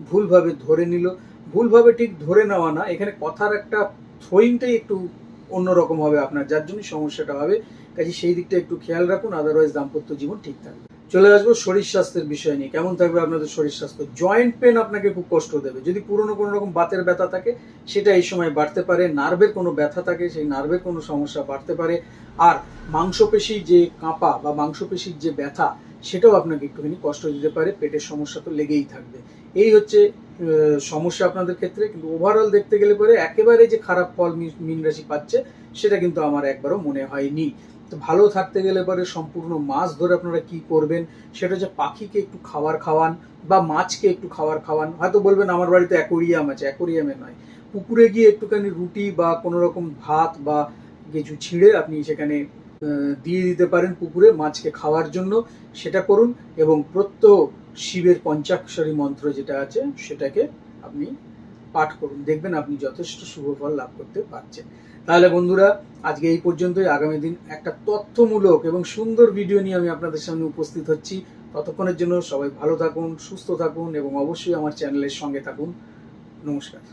ভুলভাবে ধরে নিল। ভুলভাবে ঠিক ধরে নেওয়া না, এখানে কথার একটা থ্রোয়িংটাই একটু অন্যরকম হবে আপনার, যার জন্য সমস্যাটা হবে। কাজে সেই দিকটা একটু খেয়াল রাখুন, আদারওয়াইজ দাম্পত্য জীবন ঠিক থাকবে। চলে আসবো শরীর স্বাস্থ্যের বিষয় নিয়ে। কেমন থাকবে আপনাদের শরীর স্বাস্থ্য? জয়েন্ট পেন আপনাকে খুব কষ্ট দেবে। যদি পুরনো কোনো রকম বাতের ব্যথা থাকে সেটা এই সময় বাড়তে পারে, নার্ভের কোনো ব্যথা থাকে সেই নার্ভের কোনো সমস্যা বাড়তে পারে, আর মাংসপেশি যে কাঁপা বা মাংসপেশির যে ব্যথা সেটাও আপনাকে একটুখানি কষ্ট দিতে পারে। পেটের সমস্যা তো লেগেই থাকবে। এই হচ্ছে সমস্যা আপনাদের ক্ষেত্রে। কিন্তু ওভারঅল দেখতে গেলে পরে একেবারে যে খারাপ ফল মীন রাশি পাচ্ছে সেটা কিন্তু আমার একবারও মনে হয়নি। তো ভালো থাকতে গেলে পরে সম্পূর্ণ মাস ধরে আপনারা কি করবেন সেটা হচ্ছে পাখিকে একটু খাবার খাওয়ান বা মাছকে একটু খাবার খাওয়ান। হয়তো বলবেন আমার বাড়িতে অ্যাকোরিয়াম আছে, অ্যাকোরিয়ামে নয়, পুকুরে গিয়ে একটুখানি রুটি বা কোনো রকম ভাত বা কিছু ছিঁড়ে আপনি সেখানে দিয়ে দিতে পারেন পুকুরে মাছকে খাওয়ার জন্য, সেটা করুন। এবং প্রত্যহ শিবের পঞ্চাক্ষরী মন্ত্র যেটা আছে সেটাকে আপনি পাঠ করুন, দেখবেন আপনি যথেষ্ট শুভ ফল লাভ করতে পারছেন। তাহলে বন্ধুরা আজকে এই পর্যন্তই। আগামী দিন একটা তথ্যমূলক এবং সুন্দর ভিডিও নিয়ে আমি আপনাদের সামনে উপস্থিত হচ্ছি। ততক্ষণের জন্য সবাই ভালো থাকুন, সুস্থ থাকুন এবং অবশ্যই আমার চ্যানেলের সঙ্গে থাকুন। নমস্কার।